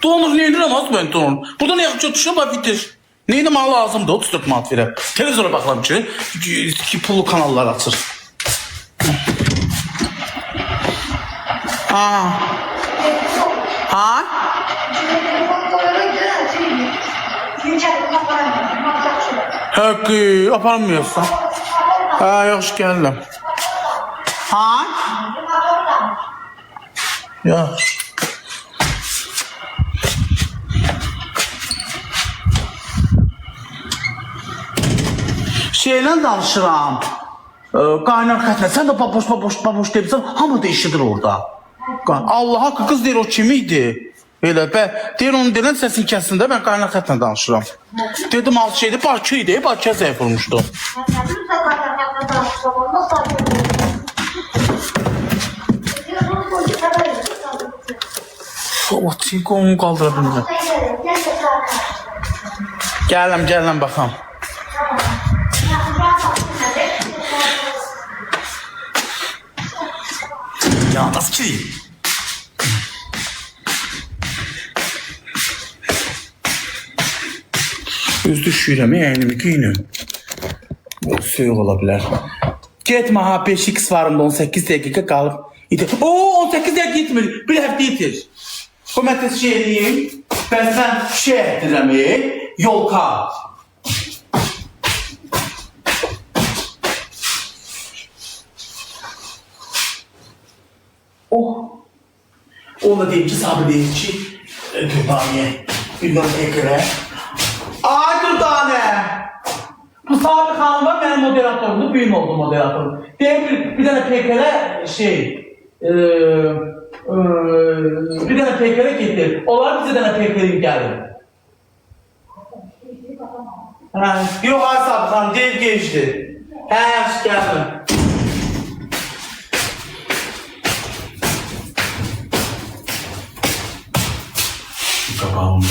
Donur neyinirəm az ben donur. Burada ne yapacaq düşüyor bak bitir. Neyine mal lazımdır 34 manat verəm. Televizora baxıram ki pullu kanallar açır. Ha. Ha? Hakkı aparmıyorsan. Ha hoş geldin. Ha? Ya. Şeyle danışıram. Qaynar xətlə. Sən də baboş deyirsən, hamı da işidir orada. Allah haqqı qız deyir o kim idi? Elə deyir onun deyilən səsin kəsində mən qaynar xətlə danışıram. Dedim alt şeydi, Bakı idi, Bakıya zəif vurmuşdu. O çinko onu qaldıra bilmirəm. Gələm baxam. Ya nasıl ki? Üz düşürəm, əynimi giyinəm. Soyuq ola bilər. Getmə ha 5x varımda 18 dəqiqə qalıb. Oo 18 dəqiqə gitmir. Bir həftə itir. Bu mən şey edeyim. Ben sen şey ettirəm, yolka. Onu deyim ki, sabır deyim ki, Dürdaniye, bilmem tekrar. Ay Dürdaniye! Bu Sabir Hanım var, benim moderatörümdür, büyüm oldu moderatörüm. Deyim bir tane PKR bir tane PKR getir. Onlar bize tane PKR gelir. Yok ay Sabir Hanım, değil geçti. Hoş geldin. Kapağımdan.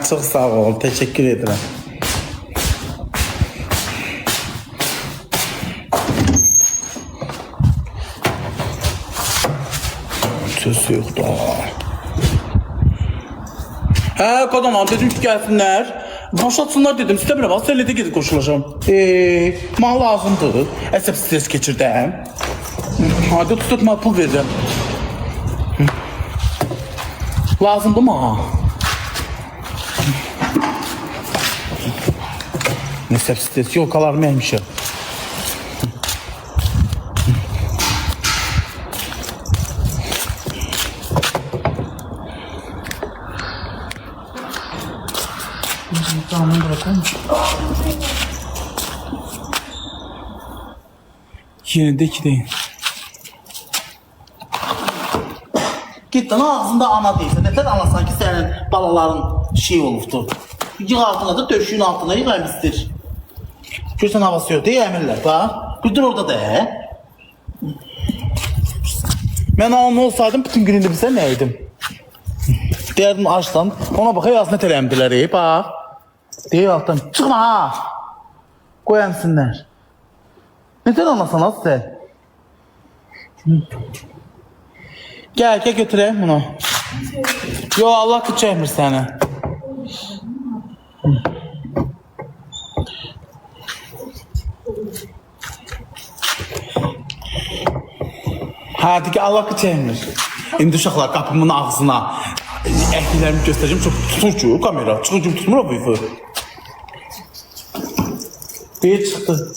Çok sağ ol, teşekkür ederim. Söz yok da. Qadınlar dedim ki gəlsinlər. Başlatsınlar dedim. İstəmirəm, az sənlə də gedib qoşulacağım. Mal lazımdır. Əsəb stres keçirdim. Hadi tutma pul verdim. Lazımdır mı? Əsəb stres yolkalarımı əymişəm. Yerinde ikideyim. Gittin ağzında ana değilse. Neden ana sanki senin balaların şey olubdu. Yığ altına da döşüğün altına yığaymışdır. Görsən havası yok diye emirlər. Bak. Bir dur orada da. Ben anlı olsaydım bütün gününde bize neydim? Derdim açdan. Ona bak yazına telemdiler. Bak. Deyir altdan. Çıkma ha. Koyansınlar. Neden anlasan az sen? Gel götüreyim bunu. Yo Allah kıçayımır seni. Hadi ki Allah kıçayımır. İndi uşaqlar kapımın ağzına əhlilərimi göstereceğim. Çok tutur ki kamera. Çıkıcım tutmur bu ifi. Bir çıktı.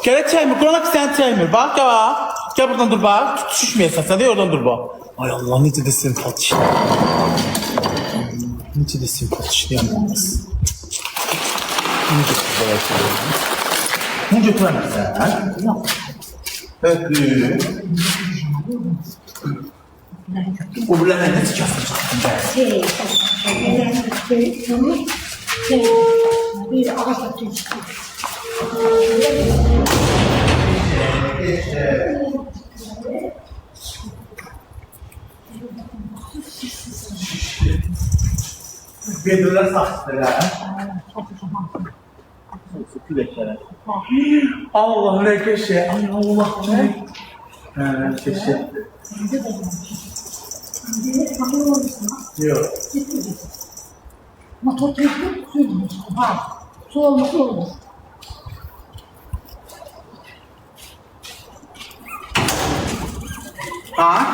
Gel çaymır. Kur'an ki sen çaymır. Bak ya. Gel buradan dur bak. Tutuşmayasın sen de oradan dur bak. Ay Allah necə də sempatik işləyəm. Necə də sempatik işləyəm. Bunu götürəmirsən. Öpü. O biləmə nə çıxasın çıxasın bə? Bir ağaç atıyor. Bedirler saçtılar. Allah ne keşke. Ay Allah ne. Keşke. Yok. Motor teknik suymuş. Var. Su olması olur. Ha?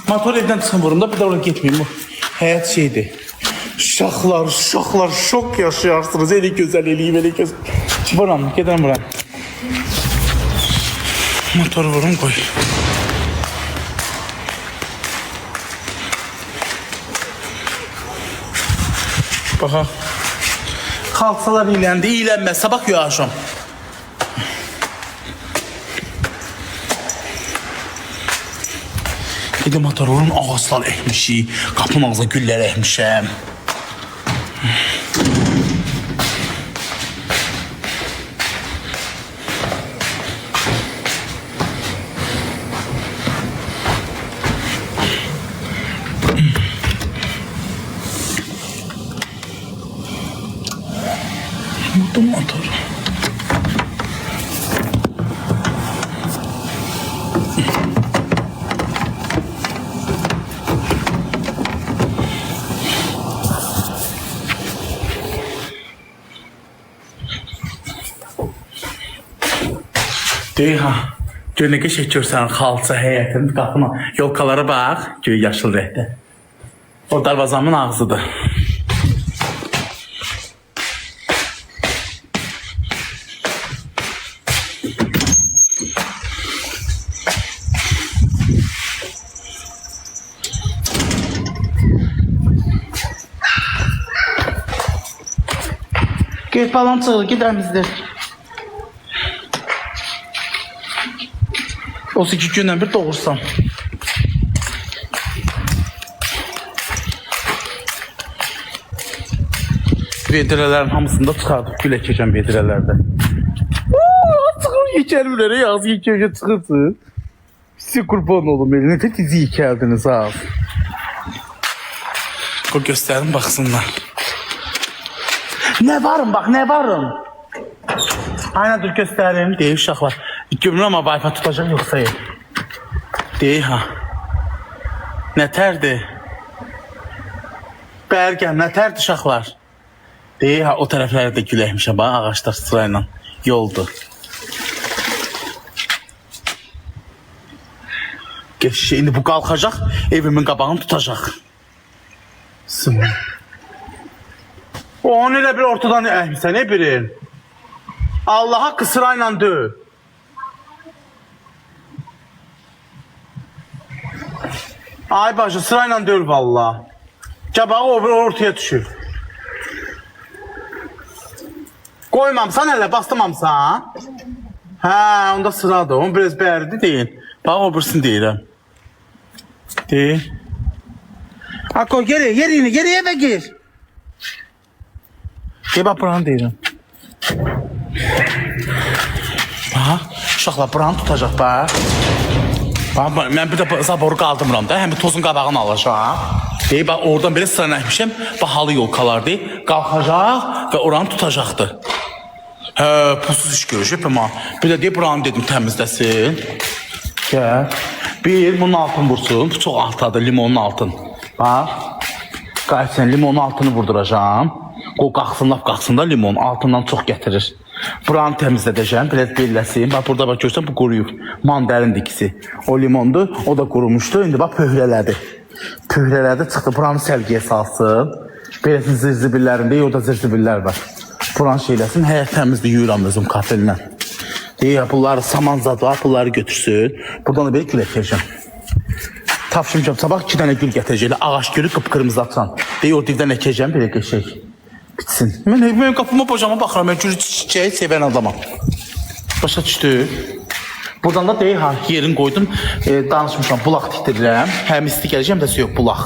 Motor evden çıxın vurum da bir də oraya getməyim bu. Həyat şeydir. Uşaqlar, şok yaşayarsınız. Elə gözəl eləyim, elə gözəl. Vuram, gedirəm vuram. Motoru vurum qoy. Baxa. Qalxsalar iləndi, iylənməz. Sabah yağışam. Bir de motorun ağaçlar ekmişik, qapının ağzına güllər ekmişəm. Motor. Deyir ha, gör nə qəşəng görsən xalça həyətin qapına, yolkalara bax, göy yaşıl rəhdə. O darvazamın ağzıdır. Get balon çıxır, gedirəm bizdir. 32 gündən bir doğursam. Vedirələrin hamısında çıxardık, gül əkəcəm vedirələrdə. Çıxır yekəlmirlərə, yazı yekəlgə çıxırsın. Size qurban olum, elinə də dizi yekəldiniz ha. Qoy göstərin, baxsınlar. Ne varım bak, ne varım. Aynen dur göstereyim. Deyir uşaqlar. Gömrüm ama Wi-Fi tutacaq yoxsa yox. Deyir ha. Nətərdir? Bərgəm, nətərdir uşaqlar? Deyir ha, o tərəflərə də gül əkmişəm. Bax, ağaçlar sırayla yoldur. Geçişə, indi bu qalxacaq, evimin qabağını tutacaq. Sımın. O onu elə bir ortadan əhmisən, ne birin? Allaha haqqı sırayla döv. Ay bacı, sırayla döv valla. Qabağı o bir ortaya düşür. Koymamsan hələ, bastımamsan. Hə, onda sıradır. Onu biraz bərdi deyin. Bax, o birisini deyirəm. Deyir. Akko, geriye və gir. Gel bak buranı deyirəm. Bax, uşaqlar buranı tutacaq bax. Bax, mən bir də zaboru qaldırmıram da, həm tozun qabağını alacaq. Deyir, bax, oradan belə sıra nəhmişəm, bahalı yolkalardır. Qalxacaq və oranı tutacaqdır. Hə, pulsuz iş görüşüb ama. Bir də deyir, buranı dedim təmizləsin. Gəl. Bir, bunun altını vursun. Bu çox altadır, limonun altın. Bax, qayıtsən limonun altını vurduracağım. O qalxsın da limon altından çox gətirir. Buranı təmizlədəcəm, biraz belləsin. Bax, burada bax, görsən, bu quruyub. Mandarin dikisi. O limondur, o da qurumuşdu. İndi bax, pöhrələdi. Pöhrələdi, çıxdı. Buranı səlgiyə salsın. Beləsin zirzibillərində, orada zirzibiller var. Buranı şeyləsin, həyət təmizdir, yuyuram özüm kafellə. Deyir, bunları saman zadı var, bunları götürsün. Buradan da belə gül əkəcəm. Tapşırmışam, sabah 2 dənə gül gətirəcəklər. Ağaç gülü qıpqırmızı atan. Deyir, o divdən əkəcəm, belə qəşək. Bitsin. Mən qapıma bocama baxıram, mən gülü çiçeği sevən adamam. Başa düşdü. Buradan da deyir, ha, yerin qoydum, danışmışam, bulaq tikdirirəm. Həm isti gələcəm də yox, bulaq.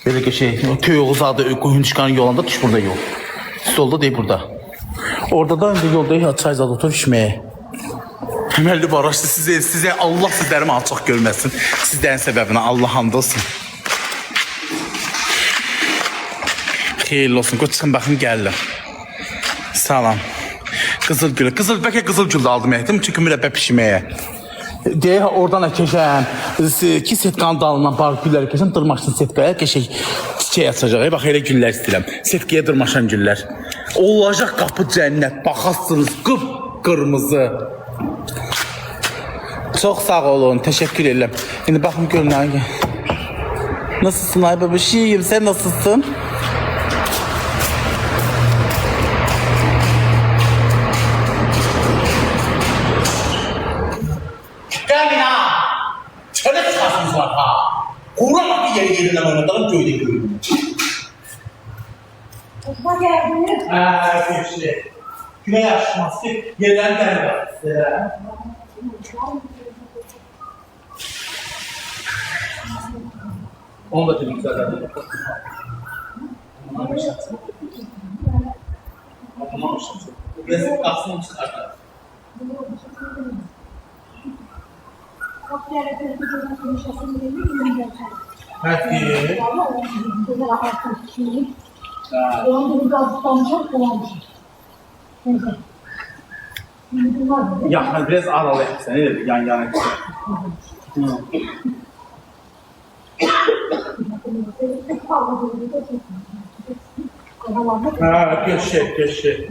Belə qəşək, tüy uzadı, qoyun çıxanın yolunda, düş burada yol. Solda deyir burada. Orada da indi yolda çay zadı otur içməyə. Əməlli Baraşlı sizə Allah sizlərimi alçaq görməsin. Sizlərin səbəbinə Allah hamd olsun. Xeyirli olsun. Qoy çıxın baxın gəlirəm. Salam. Qızılgül. Bəlkə qızılgül aldım etdim çünki mürəbbə pişirməyə. Deyə oradan əkəcəm. Ki setkanın dalından barıq gülləri keçəm, dırmaşsın setkaya, qəşək çiçək açacaq. Bax elə güllər istəyirəm. Setkaya dırmaşan güllər. Olacaq qapı cənnət. Baxasınız qıpqırmızı. Çox sağ olun. Təşəkkür edirəm. İndi baxım görünən. Nasılsın ay babişim? Sən nasılsın? Gəlin ha! Çölə çıxasınız var ha! Quramaq ki yerindən oynatalım göydə görünür. Osma geldi. Keçdi. Günə yaşaması yerlərini dərdə. Onu da dedik zaten. Resim kalsın çıkartar. Hadi. Ya biraz aralı sen yan yana. Ha, köşe.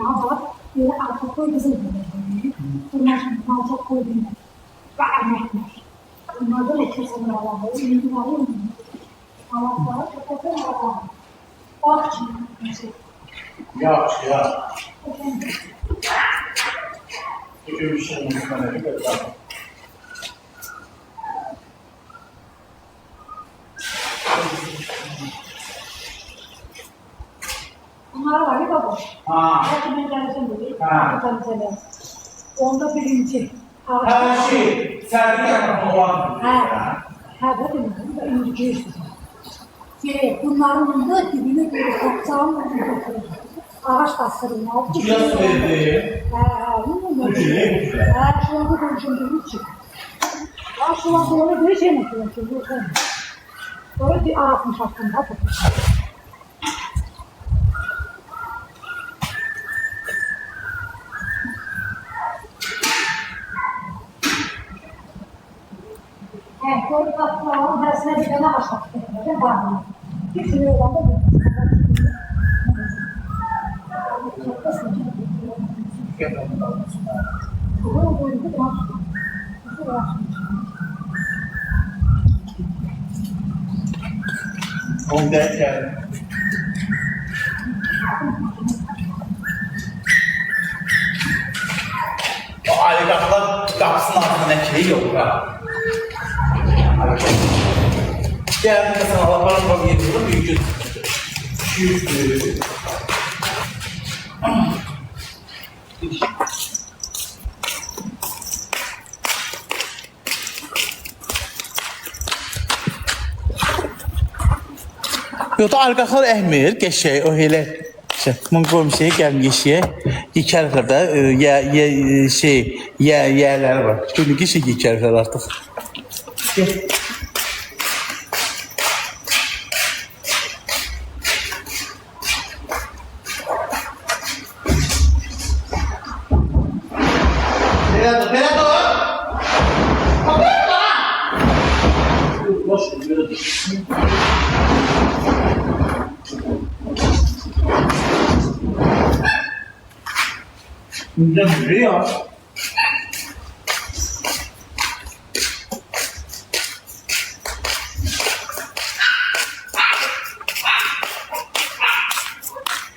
Ya. Bugün bir şey olmasına ne kadar? Bunlar var ya baba. Belki ben geleceğim dedi. Onda birinci. Her şey sergi yapmak olan. Bakın birinci. Bunların da dibine göre kapsam ağaç bastırılma. Biraz söyledi. Şu anda konuşulduğum için. Şu anda ona bir şey mi yapıyorsun? Sonra bir arasmış hakkında. Koy kapağının arasına bir tane ağaç bastırılıyor. Bağlı. Bir sürü olan da bu. Onda geldi. O Ali kapısının altında ne şey yok ha. Geldi de sana Allah'ın bak yediğinde büyük yüzü. Yox da alqaxlar əhmir, qəşəy, o elə mən qoymuşam, gəlin yeşiyə, yekərlər də, yərləri var. Günlük işi yekərlər artıq. Gəl. Belə dur! Boş ver, Güzel duruyor.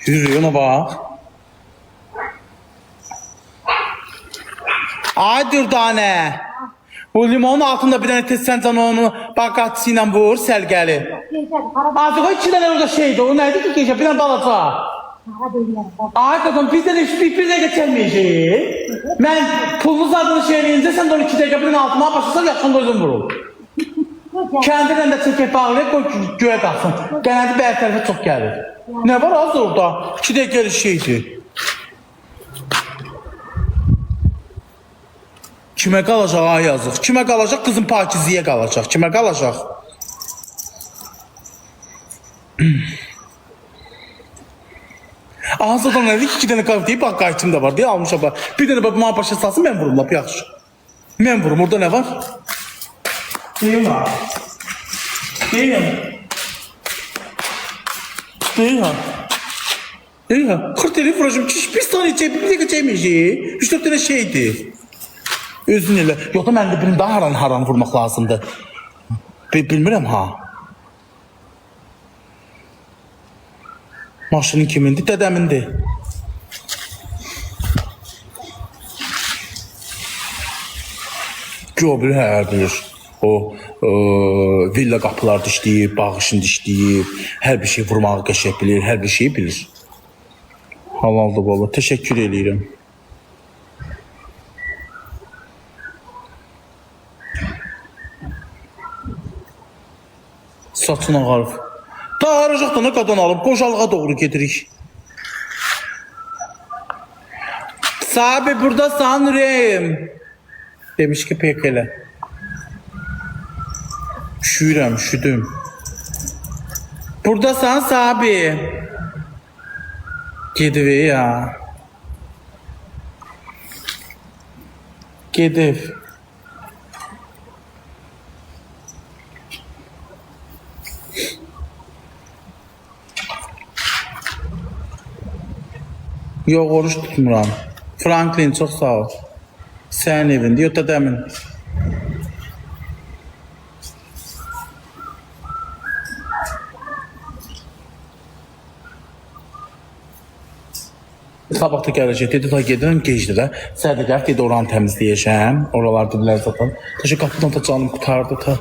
Yürüyor ona bak. Ay Dürdane. Bu limonun altında bir tane tezsen onu bakatçıyla vur səlgəli. Azıcık o 2 tane orada şeydi. O neydi ki gece? Bir tane balaca. Ay kızım biz de bir de geçemeyeceğiz. Ben pulunuz adını söyleyince sen de 12 dakika birinin altına başlasan yaxında özün vurul. Kendinden de çekip bağlayıp koy göğe kalsın. Genelde bir tərəfə çok gelir. Ne var az orada? 2 dakika şeydi. Kimə qalacaq ay yazıq? Kimə qalacaq? Qızım Pakiziyə qalacaq. Kimə qalacaq? Ağzıdan nədir? 2 dənə kahve deyib, bax qayıtım da var deyə almışam. Bir dənə bana başa salsın, mən vurum lap yaxşı. Mən vurum, orada nə var? Deyim ha. Deyim. Deyim ha. Deyim ha. 40 tane vuracağım. Bir saniye çek, bir dakika çekmeyeceği. 3-4 tane şeydi. Özün elə. Yox da mən də birini daha haran vurmaq lazımdır. Bilmirəm ha. Maşının kimindir? Dədəmindir. Göbül hər bilir. O villa qapılar dişləyib, bağ işini dişləyib, hər bir şey vurmağı qəşəng bilir, hər bir şeyi bilir. Halaldır valla. Teşekkür edirəm. Saçın ağarıb. Daha aracaqda nə qadan alıb, qocalığa doğru gedirik. Sabi buradasan Rem. Demiş ki pek elə. Üşüyürəm, üşüdüm. Buradasan Sabi. Gedib ya. Gedib. Yox, oruç tutmuram. Franklin, çox sağ ol. Sənin evində, yox dədəmin. Sabah da gələcək, dedi, ta gedirəm, gecdir də. Səhər də gəlib, dedi, oranı təmizləyəcəm. Oralarda bilər zaten. Taşı qapıdan da canım qutardı, ta.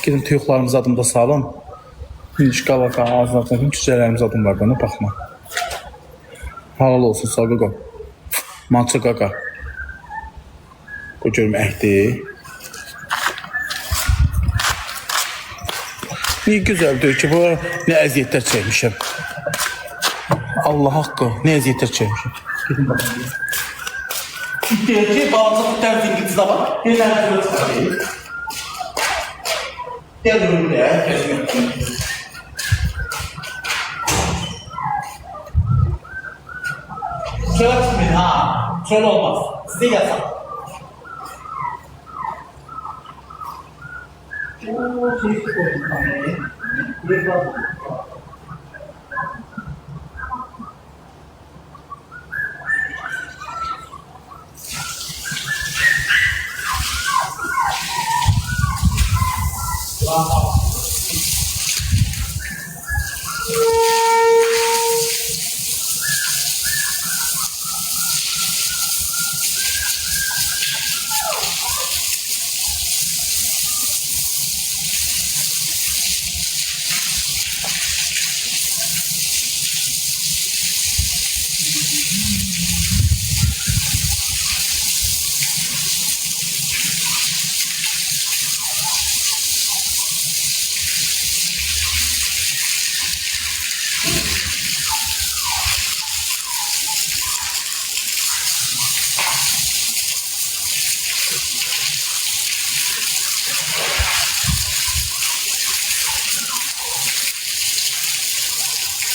Gedin, tuyuqlarımız adımda salın. İndi qalaka, ağzına, cücələrimiz adım var, bana baxma. Halal olsun, sağ qaqa. Mança qaqa. Bu görməkdir. Niyə gözəldir ki, bu nə əziyyətlər çəkmişəm. Allah haqqı, nə əziyyətlər çəkmişəm. Gedin baxın. Deyək ki, balaca bir tərz İngilizdə var. Deyək ki, çıxarayım. Deyək ki, kəşməkdir. Çöl çıkmayın ha. Çöl olmaz. Size yasak.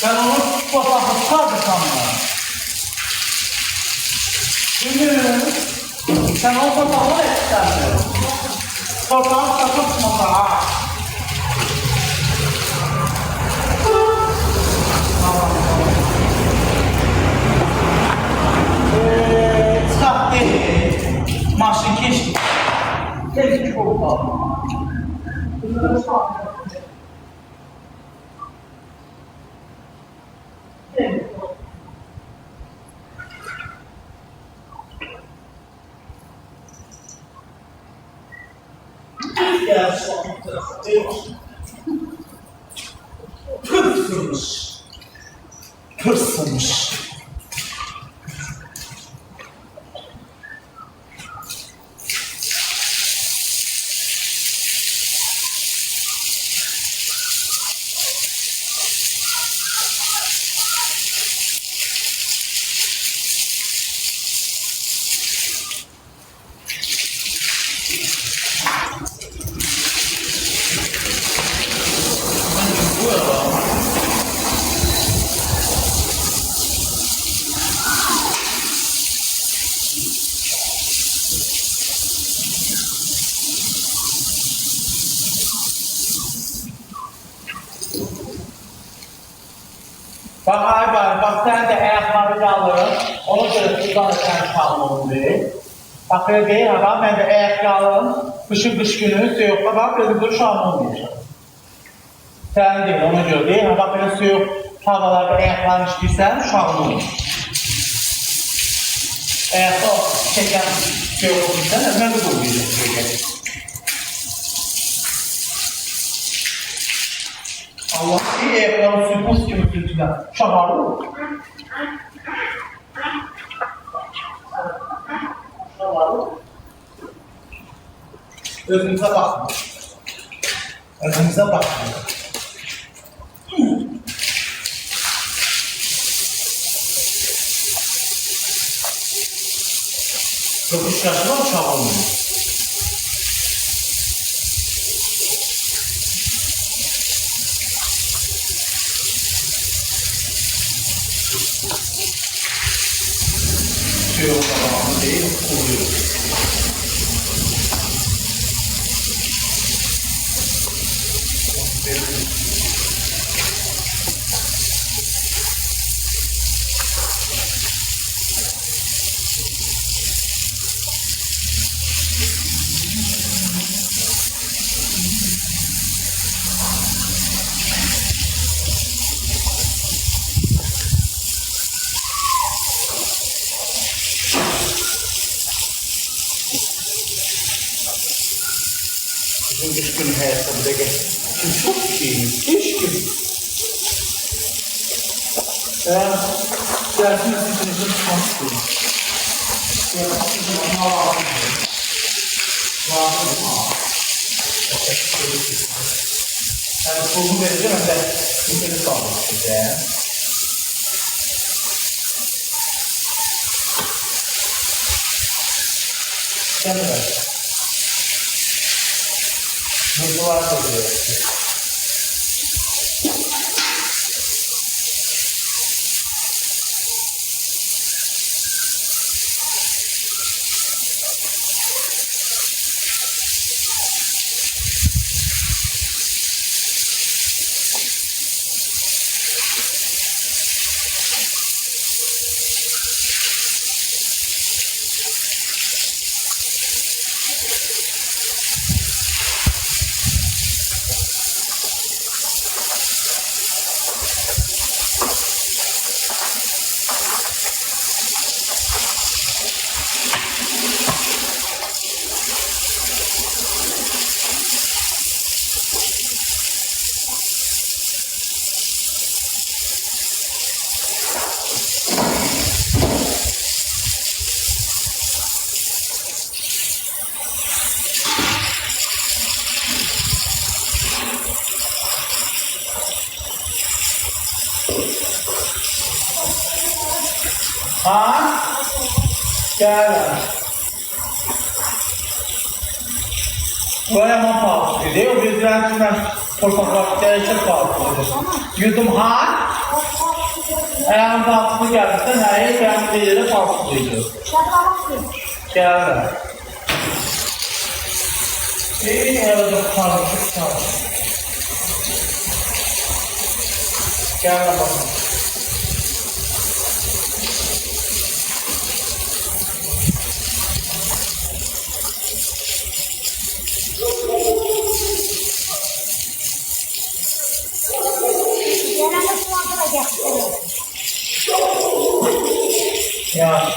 Ben onu fotoğrafı çıkardırsam mı? Bilmiyorum. Sen o fotoğrafı etsen. Fotoğraf takıp ha. Çıkart değil. Maşın geçti. Tek oldu. Pırsınmış. Pırsınmış. Bak Aybar, bak sen de ayakları alırım. Ona göre şuradan da sen çalmalım değil. Bak öyle değil ha, bak ben de ayakları alırım. Kış günü soğukta bak öyle bir şalmam olmayacak. Sen değil, ona göre değil ha, bak öyle soğuk havalarda ayaklarını işleysen şalmam olur. Ayakta o çeken soğuk olursan ne de olmayacak. Allah iyi ayakları sürpüz gibi sürtüler. Şabarlı mı? Özümüze bakma. Özümüze bakma. Yokuş yaşına mı çabalmıyor? Şey o zamanı değil, oluyor. Bizim dış gün hayatımıza geçti. Çok iyiymiş. Keşke. Dersin sizin çıkmak istiyorum. Sizin Allah'ım. Yani kolu vereceğim ben de interneti almak isteyeceğim. Sen de ver. Mutlu var da diyor. Ha? Gel. Böyle ama pahalı değil mi? Biz rençmen portakal çok pahalı. Yudum ha? Ayağın pahalı gelmişsen her yer kendi yeri pahalıydı. Gel. İyi evde pahalı çok pahalı. Gel bakalım. Ya.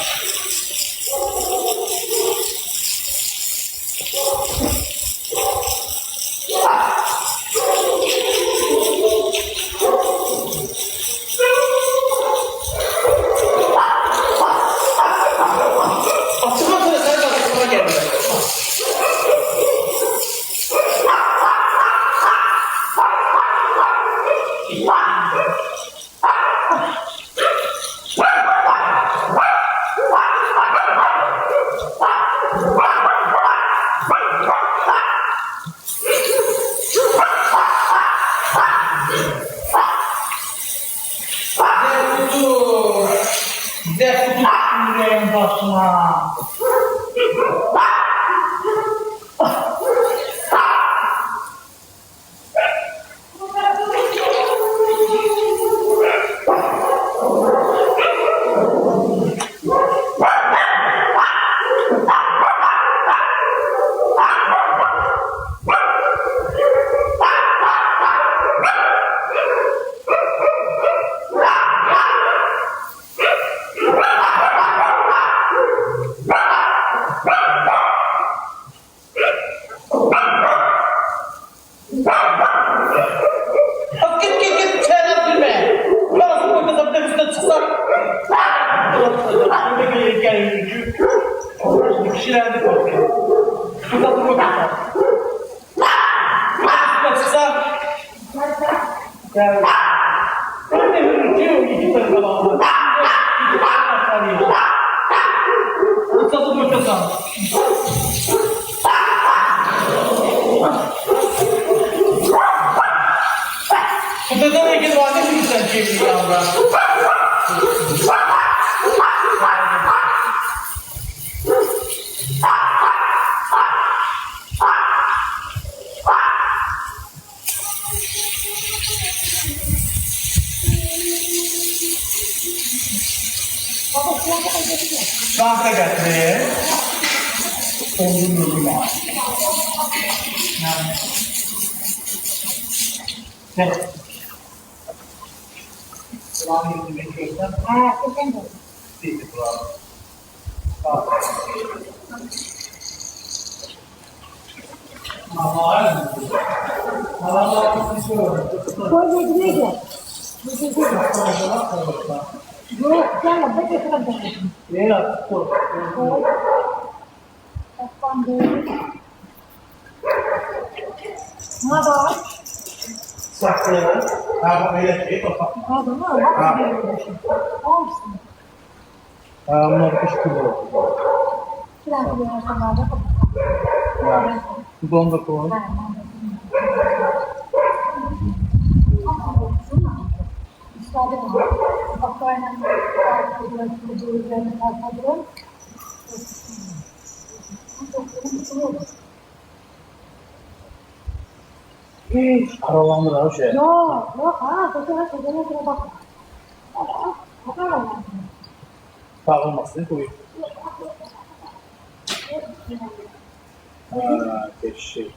başına. büyük. Şimdi kişiler de korkuyor. Burada da korkuyor. Çıksa. Gel. Ben de hırçıyım iki tarafa bağlı. Uçası boşasan. Burada da herkes var ne şimdi sen çeviriyor yavrum? Şansa getirdi. Oldum ya. Ne? Kulağını yüzüme çeksen. Ha, kesin de. Değil kulağını. Bak. Ama Koy yediğine gel. Yok, canım, ben getirem dedim. Leyla, dur. Koy. Kaptan böyle. Ne var? Saklı. Ha, böyle şey topak. Kadın mı? Nasıl görüyorsun? Olsun. Bunlar 3 kilo. Biraz bir yaşamlarda kapatın. Ya. Bunu da koy. Müsaade edin. Bakayla üzerine kalkmadırım. Hiç aralandır ha şey. Yok, yok ha. Fotoğraf şöyle bak. Bakar mısın? Dağılmasın koy. Ha, şey.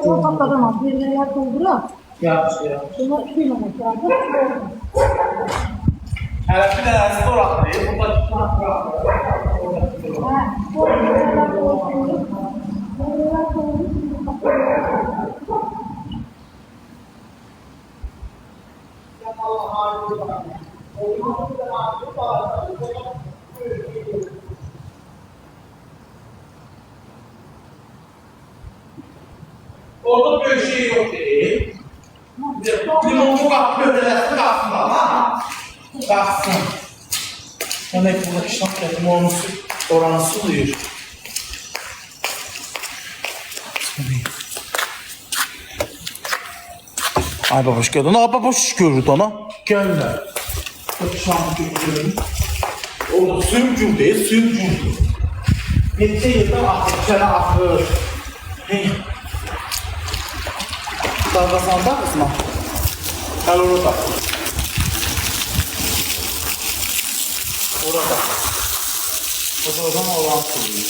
O patlatamaz. Bir yer dolduruyor. Ya. Bunlar bilmemek lazım. Her bir de restoran değil. Burada Ha, bu yerler dolduruyor. Bu yerler dolduruyor. orada böyle şey yok değil. Limonlu bak körelersin kalsın ama. Kalsın. Demek ki burada kışlak limonlu oranı suluyor. Ay babuş geldin. Ay babuş görürdü ona. Gelme. Bakışan görüyorum. Orada sümcül değil, sümcül. Neçə yıldan axır, içəri axır. Dalgasanda kısma. Gel orada. Orada. Oradan olan sürüyor.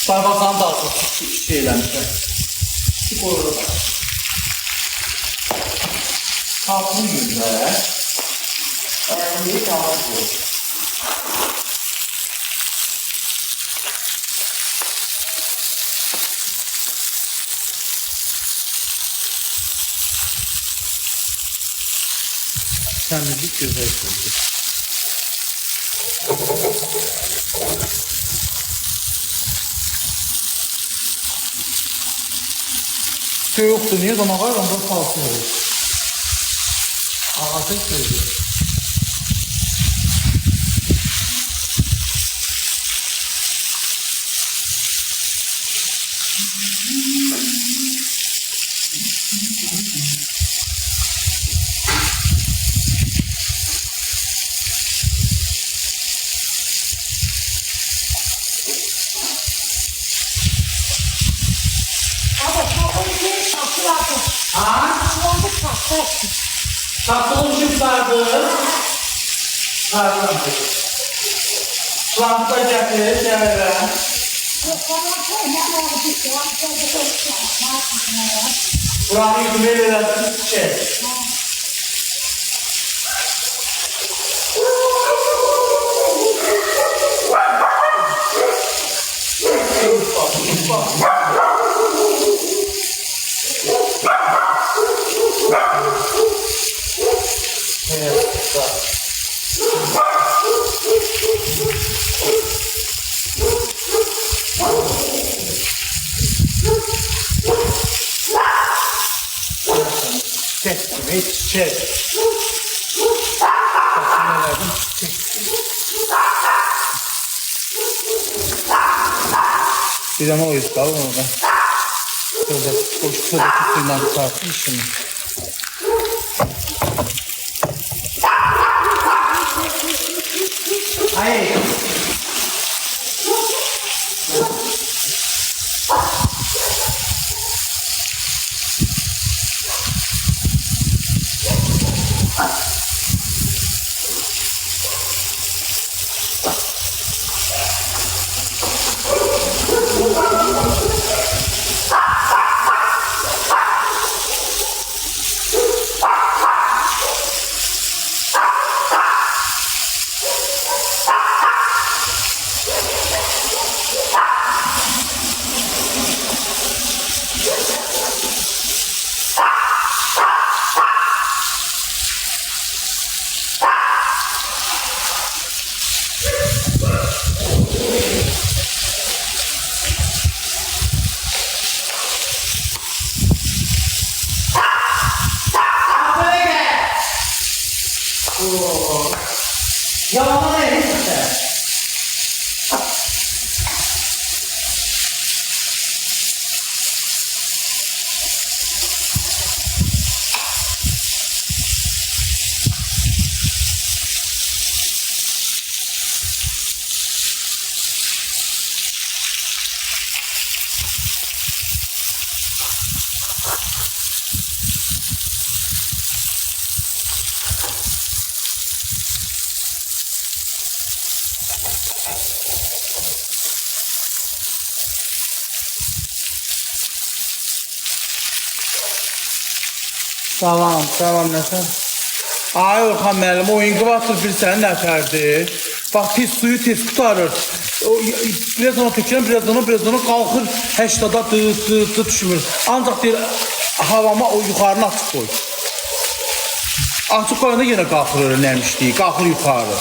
Dalgasanda da axır şeyləmişlər. Çık orada. Kalkın günde. Ayağını tamam bu. Temizlik güzel oldu. Köy yoktu niye zaman var ama bu kalsın olur. Ağzı söylüyor. Takılmışım sardı. Sardım. Planta getir, çeviren. Buranın yüzüme de şey. Çiçek. Bir de o yüzden orada. Şöyle suyundan çıkartın şimdi. Hayır. Yalama ne işte? Tamam nəfər. Ay Orxan müəllim, o inkubator bir sənin nəfərdir. Bax, pis suyu tez tutarır. Biraz onu tökürəm, biraz onu qalxır, 80'da dı düşmür. Ancaq deyir, havama o yuxarını açıq qoy. Açıq qoyanda yenə qalxır öyle nəmişliyi, qalxır yuxarı.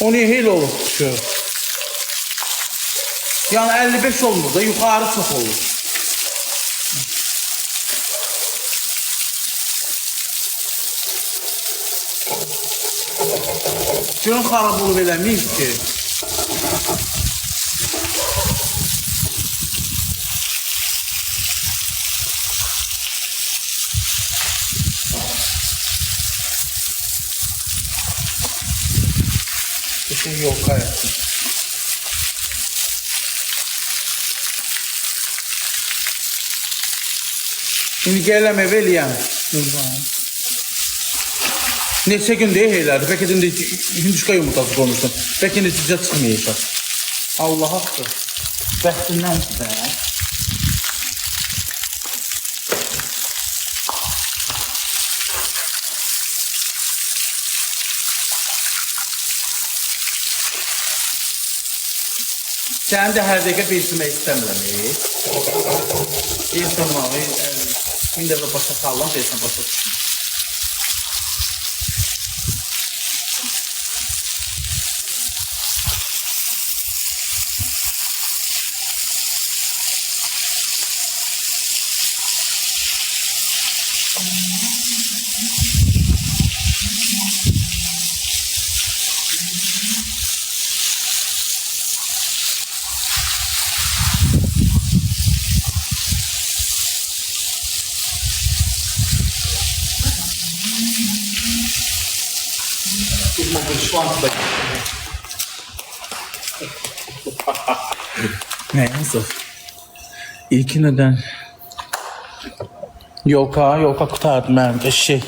O niyə heyl olur ki? Yani 55 olmur da, yuxarı çox olur. Görün xarab olub eləməyik ki. Bir şey yok hayatım. Şimdi gələm ev eləyəm. Neçə gün deyə heylərdi. Bəlkə də hündüşka yumurtası qoymuşsun. Bəlkə nəticə çıxmayacaq. Allah haqqı. Bəxtindən də. Səni də hər dəqiqə bezdirmək istəmirəm. İnsanları, bir dəqiqə başa sallam, deyəsən başa düşün. Şu an ne yazık? İlki neden? Yolka kurtardım ben de şey.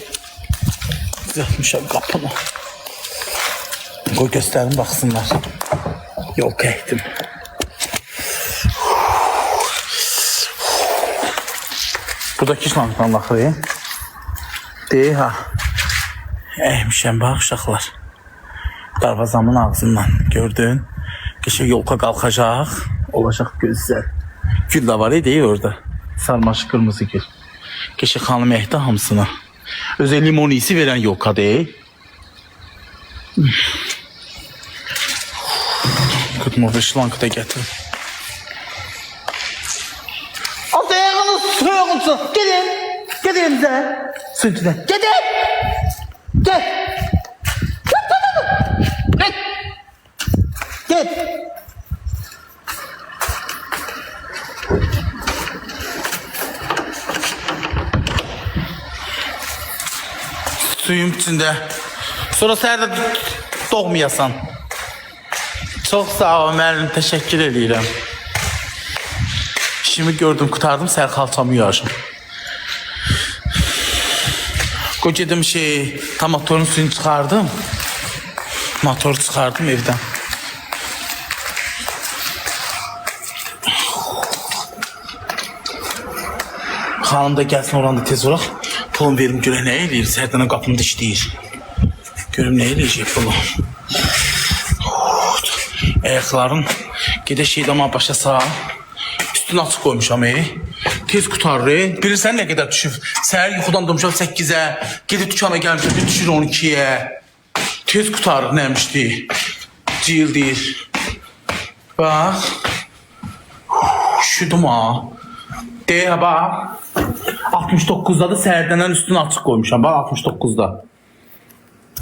Yapmışam kapını. Koy gösterin baksınlar. Yolka ettim. Buradaki şlankdan bakayım. Değil ha. Eymişəm bax uşaqlar. Darvazamın ağzından gördün. Qəşəng yolka qalxacaq. Olacaq gözəl. Gül də var idi orada. Sarmaşıq qırmızı gül. Qəşəng xanım əhdə hamısına. Özel limon iyisi veren yok hadi. Kutma ve şlankı da getir. Az ayağınız soğuksun. Gelin. Gelin bize. Suyutuda. Gelin. Gel. Gel. Gel. Suyun içinde. Sonra sen de doğmayasan. Çok sağ ol müəllim, teşekkür edirəm. İşimi gördüm, kurtardım, sərxalçamı yarışım. Qoy gedim tam motorun suyunu çıxardım. Motoru çıxardım evdən. Xanım da gəlsin oranda tez olaq. Pulum verim görək nə eləyir, sərdən qapımda işləyir. Görüm nə eləyəcək pulum. Ayakların gede şeydama başa sağ. Üstünü açıq qoymuşam tez qutarır. Bilirsən nə qədər düşüb? Səhər yuxudan durmuşam 8-ə. Gedib dükana gəlmişəm, bir düşür 12-yə. Tez qutarır nəmişdi. Cildir. Bax. Üşüdüm ha. Deyə bax. 69'da da səhərdən üstünü açıq qoymuşam. Bax 69'da.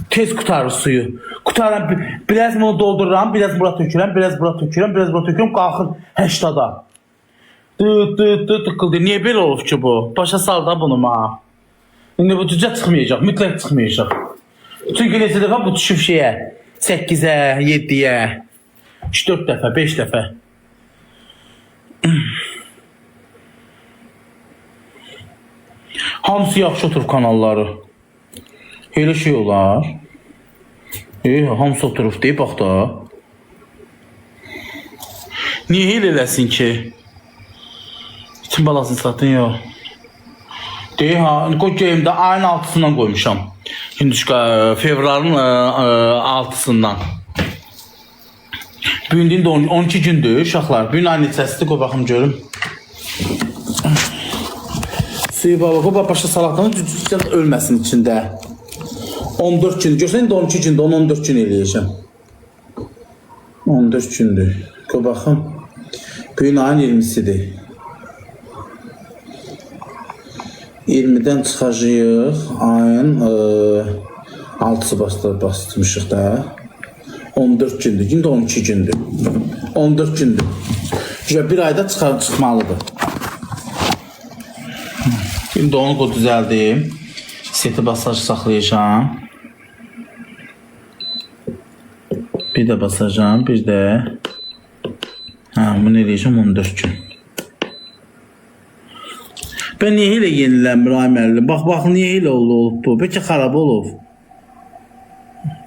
Tez qutarır suyu. Qutarım, biraz bunu doldururam, biraz bura tökürəm, biraz bura tökürəm, biraz bura tökürəm, qalxır 80'da. Tıqqıldı. Niye belə olub ki bu? Başa sal da bunu ma. İndi bu tücə çıxmayacaq, mütləq çıxmayacaq. Çünki neçə dəfə bu düşüb 8'ə, 7'yə, 3-4 dəfə, 5 dəfə. Hamısı yaxşı oturub kanalları. Elə şey olar. Hamısı oturub deyib, bax da. Niyə elə eləsin ki? İçin balasını satın, yox. Deyir ha, qoy geyimdə ayın 6'sından qoymuşam. Hinduşka fevralın 6'sından. Bugün də 12 gündür uşaqlar. Bugün ayın neçəsidir, qoy baxım görüm. Suyu baba başa salaqdan ölməsin içində. 14 gün. Görsən indi 12 gündür, 14 gün eləyəcəm. 14 gündür. Qoy baxım. Bugün ayın 20'sidir. 20'dən çıxacağıq. Ayın 6'sı bastırmışıq da. 14 gündür. Şimdi 12 gündür. 14 gündür. Bir ayda çıxmalıdır. Şimdi onu qoy düzəldim. Seti basaj saxlayacağım. Bir də basacağım. Bir də bunu eləyəcəm 14 gün. Ben niyə elə yenilənmir ay müəllim? Bax, niyə elə olub bu? Bəlkə xarab olub.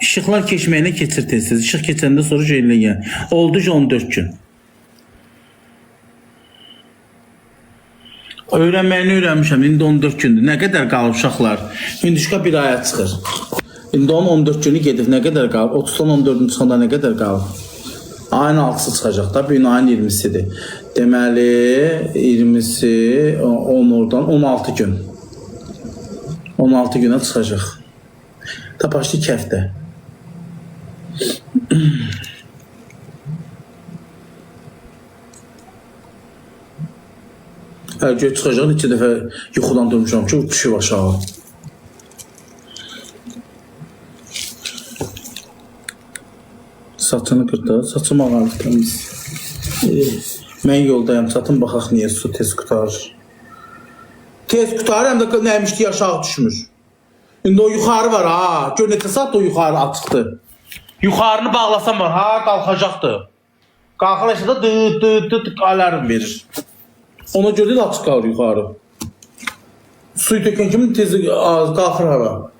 İşıqlar keçməyinə keçir tez-tez. İşıq keçəndə sonra yeniləyən. Oldu 14 gün. Öyrənməyini öyrənmişəm. İndi 14 gündür. Nə qədər qalıb uşaqlar? Hinduşka bir aya çıxır. İndi onun 14 günü gedib. Nə qədər qalıb? 30'dan 14'ün çıxanda nə qədər qalıb? Ayın 6'sı çıxacaq da. Bugün ayın 20'sidir. Deməli 20'si 10 oradan 16 gün. 16 günə çıxacaq. Tapaşlı kəftə. Hər gün çıxacaq, 2 dəfə yuxudan durmuşam ki, düşüb aşağı. Saçını qırdı, saçım ağardı təmiz. Mən yoldayım, satın baxaq niyə su tez qutarır. Tez qutarır, həm də nəymişdi aşağı düşmür. İndi o yuxarı var ha, gör neçə saat o yuxarı açıqdır. Yuxarını bağlasam var ha, qalxacaqdır. Qalxır aşağıda dıt alarm verir. Ona görə də açıq qalır yuxarı. Suyu tökən kimi tez qalxır hava.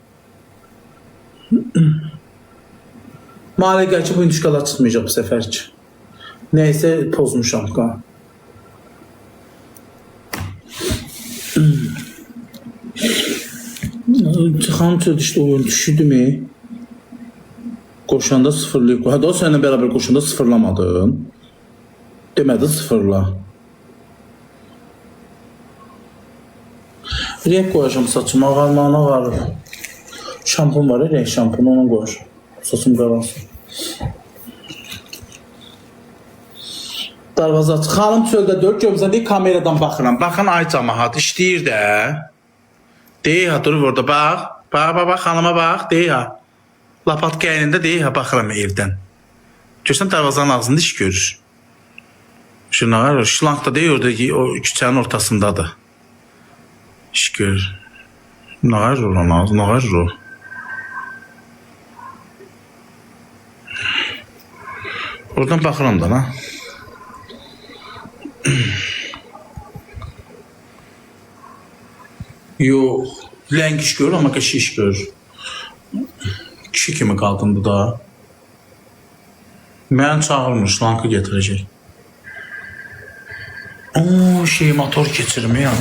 Mahalə gəl ki, bu indişkalar çıxmayacaq bu səfər ki. Nəysə pozmuşam. Xanım söz işte oyun düşürdü mü? Qoşanda sıfırlayıb. Hadi o seninle beraber qoşanda sıfırlamadın. Demədi sıfırla. Renk koyacağım saçıma, ağarmağına ağarır. Şampun var ya, renk şampunu ona koyacağım. Saçım qaransın. Darvaza açıq. Xanım çöldə 4 gömsən deyə kameradan baxıram. Baxın ay camaat işləyir də. Deyir ha, durur orada bax. Bax, xanıma bax, deyir ha. Lapatka əlində deyir ha, baxıram evdən. Görsən darvazanın ağzında iş görür. Şunlar, şlank da deyir orada, o küçənin ortasındadır. İş görür. Ne var o? Oradan baxıram da, ha. Yox, ləng iş görür, amma qəşi iş görür. Kişi kimi qaldın bu da. Mən çağırmış, lankı getirəcək. Ooo, motor keçirmə ya.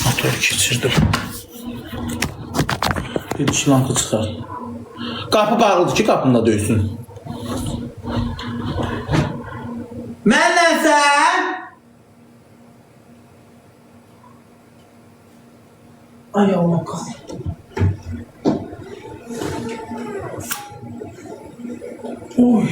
Motor keçirdim. Bir şlankı çıxar. Qapı bağlıdır ki, qapında döysün. Mənləsən? Ay Allah qalsın. Oy.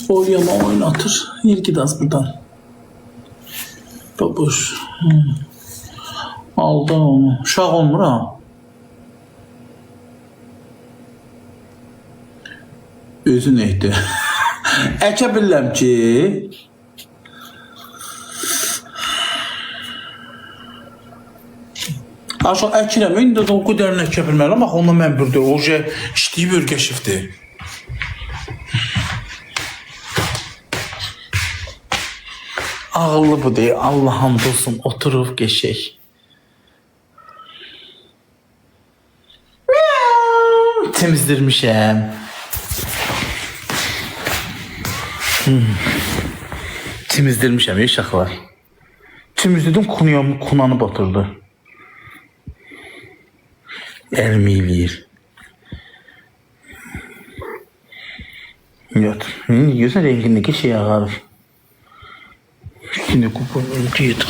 Oynama oynatır. İlki de buradan. Babuş. Aldı onu. Uşaq olmur ha. Özü neydi? Əkə bilirəm ki. Aşağı əkirəm. İndi də o qədərini əkə bilmərəm. Bax, onunla mən burada oje işləyib örgəşibdir. Ağıllı bu deyil. Allah'ım olsun. Oturub geçək. Temizdirmişəm. Temizdirmişəm uşaqlar. Temizledim, kunanı batırdı. Elmi eləyir. Yat. Görsən rengindeki şey ağarır. Şimdi kupon yedik.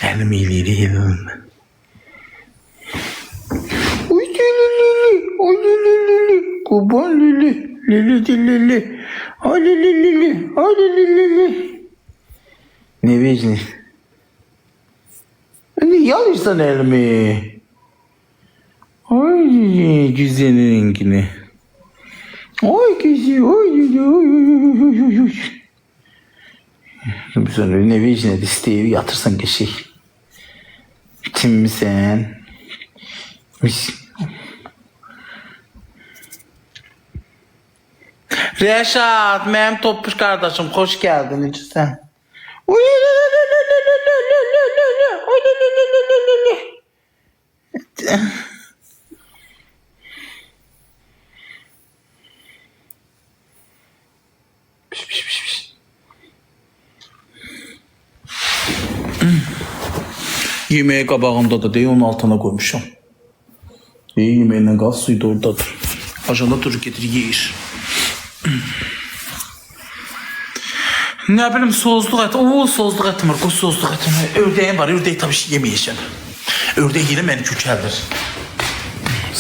Elmi eləyir. Oy lili, oy lili, kupon lili. Lili. Ay lili. Ne vecni? Ne yalırsan elimi? Ay güzel rengini. Ay güzel, oy. Sonra ne vecni de isteği yatırsan geçik. Tim mi sen? Mis. Reşat, mənim toppuş qardaşım, xoş gəldin, necəsən? Yeməyə qabağımda da deyə onun altına qoymuşam. Yeməklə qal, suyu da oradadır. Ajanda durur getir, yeyir. Ne bileyim, sozluq ət. Oo, sozluq ətim var. Qoy sozluq ətim var. Ördəyin var. Ördək tabii ki yeməyəcəm. Ördək yedim məni kökəldir.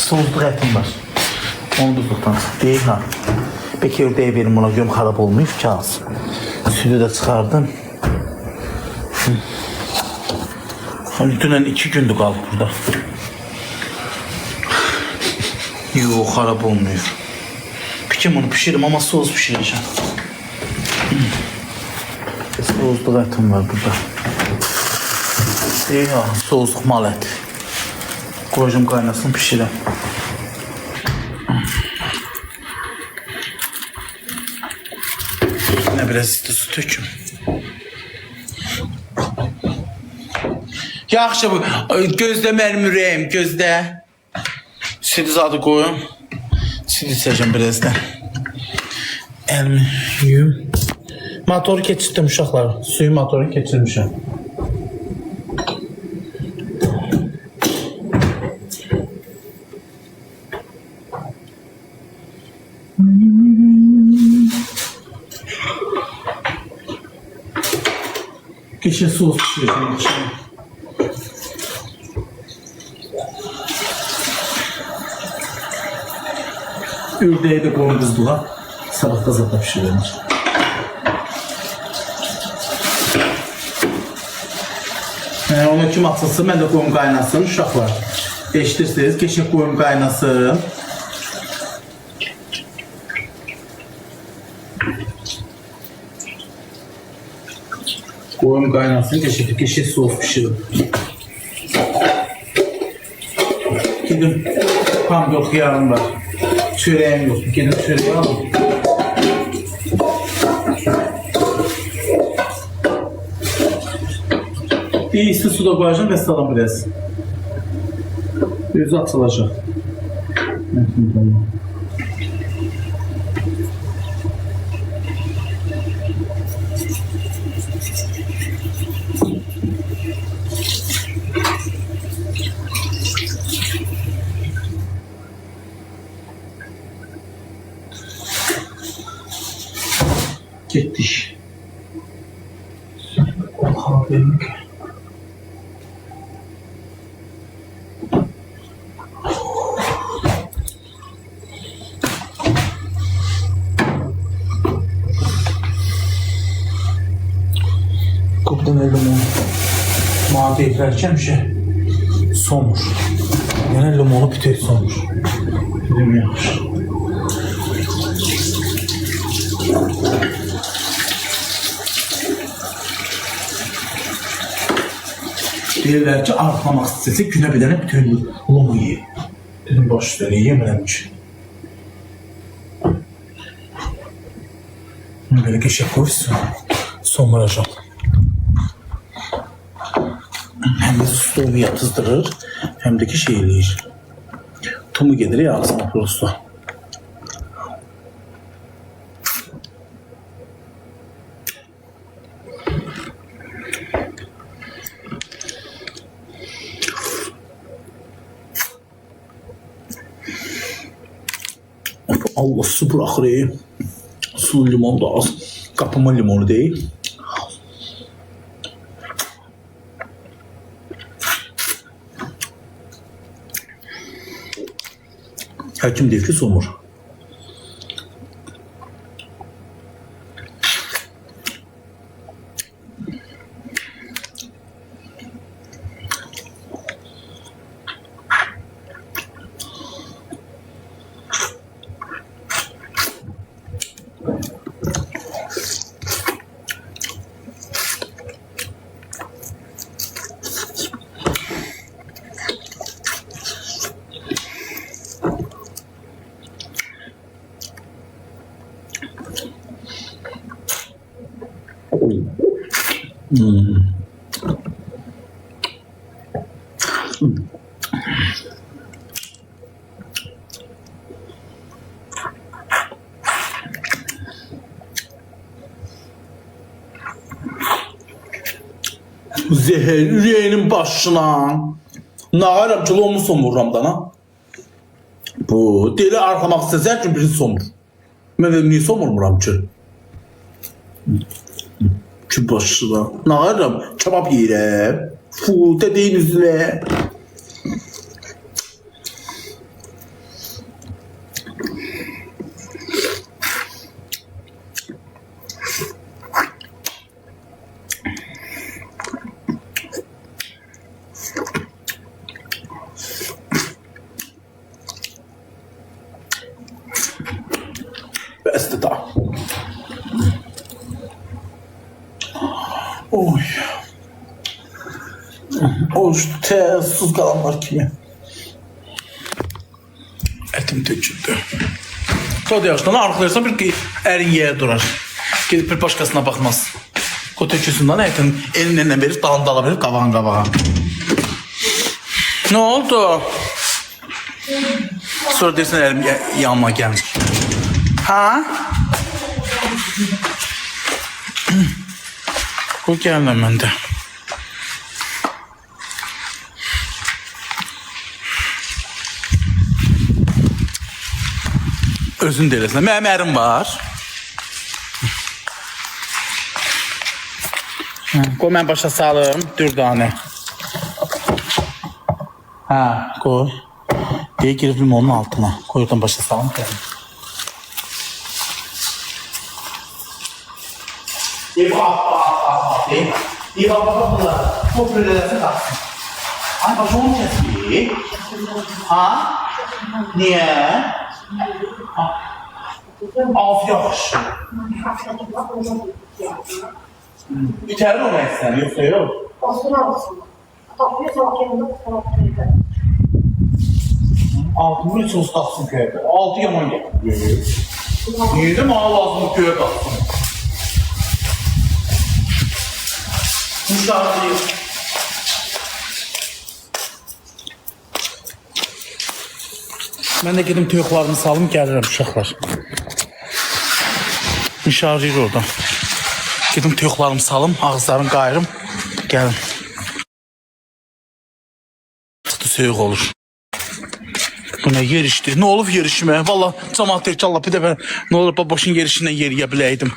Sozluq ətim var. Onu buzluqdan deyil ha. Peki ördəyi verim ona, göm xarab olmayıb ki az. Sütü də çıxardım. Dünən 2 gündür qalıb burada. Yox, xarab olmayıb. Pikim onu pişiririm ama soz pişireceğim. Sozluq ətim var burada. Deyil ha, sozluq mal ət. Qoyacağım qaynasın, pişirəm. Ne biraz isti su töküm. Yaxşı bu. Gözdə mənim ürəyim, gözdə. Südü zadı qoyum. Südü içəcəm birazdan. Əlimi yuyum. Motoru keçirdim uşaqlar. Suyu motoru keçirmişəm. Keçə sos pişirəcəm içine. Ürdeyi de qoyun buzluğa. Sabah da zata pişirilir. Onu kim açılsın, mən də qoyum qaynasın uşaqlar. Eşitirsiniz, keçək qoyum qaynasın. Qoyum qaynasın, keçək sos pişirin. Gedim, pomidor xiyarım var. Çörəyim yoxdur, gedim çörəyi alın. Bir isti suda koyacağım ve salam biraz. Gözü atılacak. Gittik. Kahvelik. Kuptan limon. Mavi eklerken somur. Yani limonu pütey somur. Dedim yanlış. Deyirlər ki, arıqlamaq istəsə günə bir dənə bütün limu yiyir. Dedim, baş üstələ yemərəmiş. Belə qəşək qoysun, somuracaq. Həm də stovu yatızdırır, həm də ki şey eləyir. Tumu gedir ya ağzına prosto. Allah su bırakır. Su limon da az. Kapıma limonu değil. Həkim deyir ki, somur. Zehir ürəyinin başına. Nağaram ki, lomu somururam dana. Bu, deli arxamaq istəsə ki, birini somur. Mən də niyə somurmuram ki? Ki başına. Nağaram, kebab yiyirəm. Fu, dediyin üzülə. Bəsdir da. Oy. Oruç tez kalanlar kimi. Etim töküldü. Kod yaşdan arxlayırsan bir ərin yeyə durar. Gedib bir başqasına baxmaz. O töküsündən etin elindən verib dalını dala verib qavağın qabağa. Ne oldu? Sonra dersin elim yanıma gelmiş. Ha? Bu gelmem ben de. Özün deyilsin. Mənim ərim var. Qoy mən başa salım. Dürdanə. Ha, koy. Diye girdim onun altına. Koyudan başa salım. Bu pürelesi kalsın. Ay başı onu kesiyor. Ha? Niye? Alt yaş. İçeri mi olmak ister? Yoksa yok. Olsun olsun. Topluyor sabah yanında kusura Altını sos kalsın köyde. Altı yaman getiriyor. Yedim ağa lazım köye kalsın. Müşahidiyim. Ben de gedim tüyüklarını salım gəlirəm uşaqlar. Müşahidiyir oradan. Gedim tüyüklarımı salım, ağızlarını qayırım, gəlin. Çıxdı soyuq olur. Bu ne yerişti? Ne olub yerişime? Valla camaat Allah bir dəfə ne olur baboşun yerişindən yeriyə biləydim.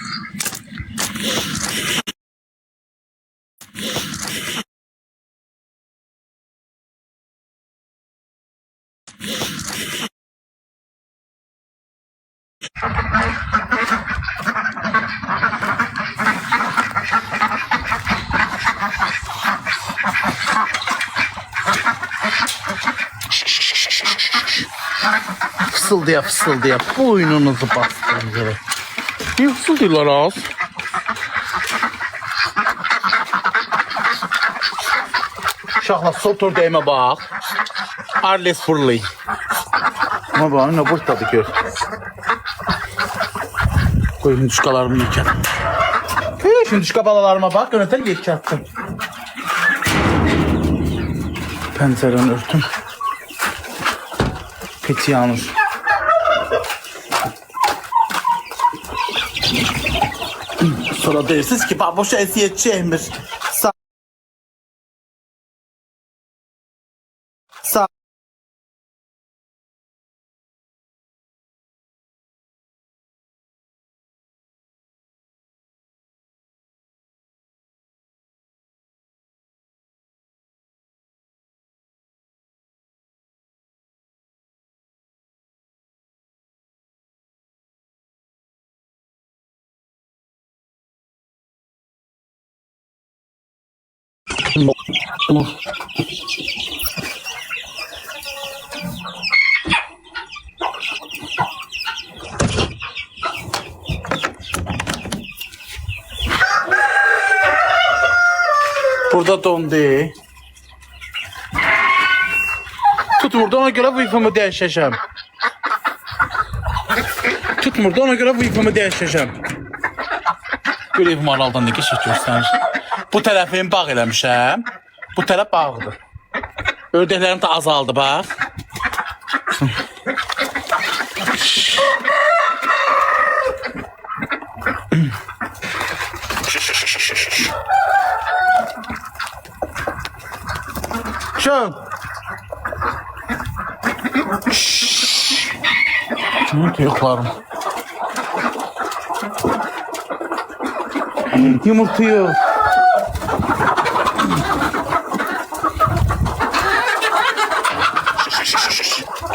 Fısıldıya boynunuzu bastırın yere. Niye fısıldıyorlar az? Uşaqlar sol tördəyimə bax. Arles fırlay. Ama bana ne boş tadı gör. Koyun düşkalarımı yıkan. Şimdi düşka balalarıma bak. Yöneten yıkattım. Pencereni örtüm. Peki yanır. Sonra dersiniz ki baboşa eziyetçi emir. Sağ. Burada dondu. Tutmurdu ona göre bu yıkımı değişeceğim. Tutmurdu ona göre bu yıkımı değişeceğim. Göreyim maraldan ne geçiyorsan. Bu tərəfimi bağ eləmişəm. Bu tərəf bağlıdır. Ördəklərim də azaldı bax. Şön. Tüyüklarım. Yumurtluyor.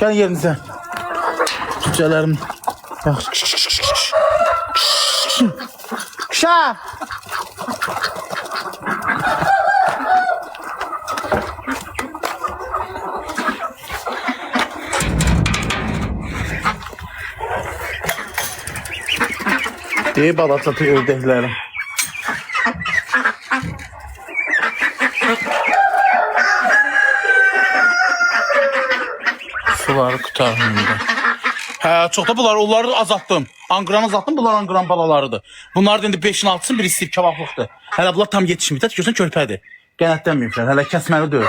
Gel yerinize. Cücelerim. Bak. Şa. İyi balatatı ördeklerim. Suları qutarımda. Hə, çox da onları azaltdım. Anqıranı azaltdım, bunlar Anqıran balalarıdır. Bunlar da indi 5-in 6-sın, biri istəyib kebablıqdır. Hələ bunlar tam yetişməyib, görsən körpədir. Qənətlənməyiblər, hələ kəsməli deyil.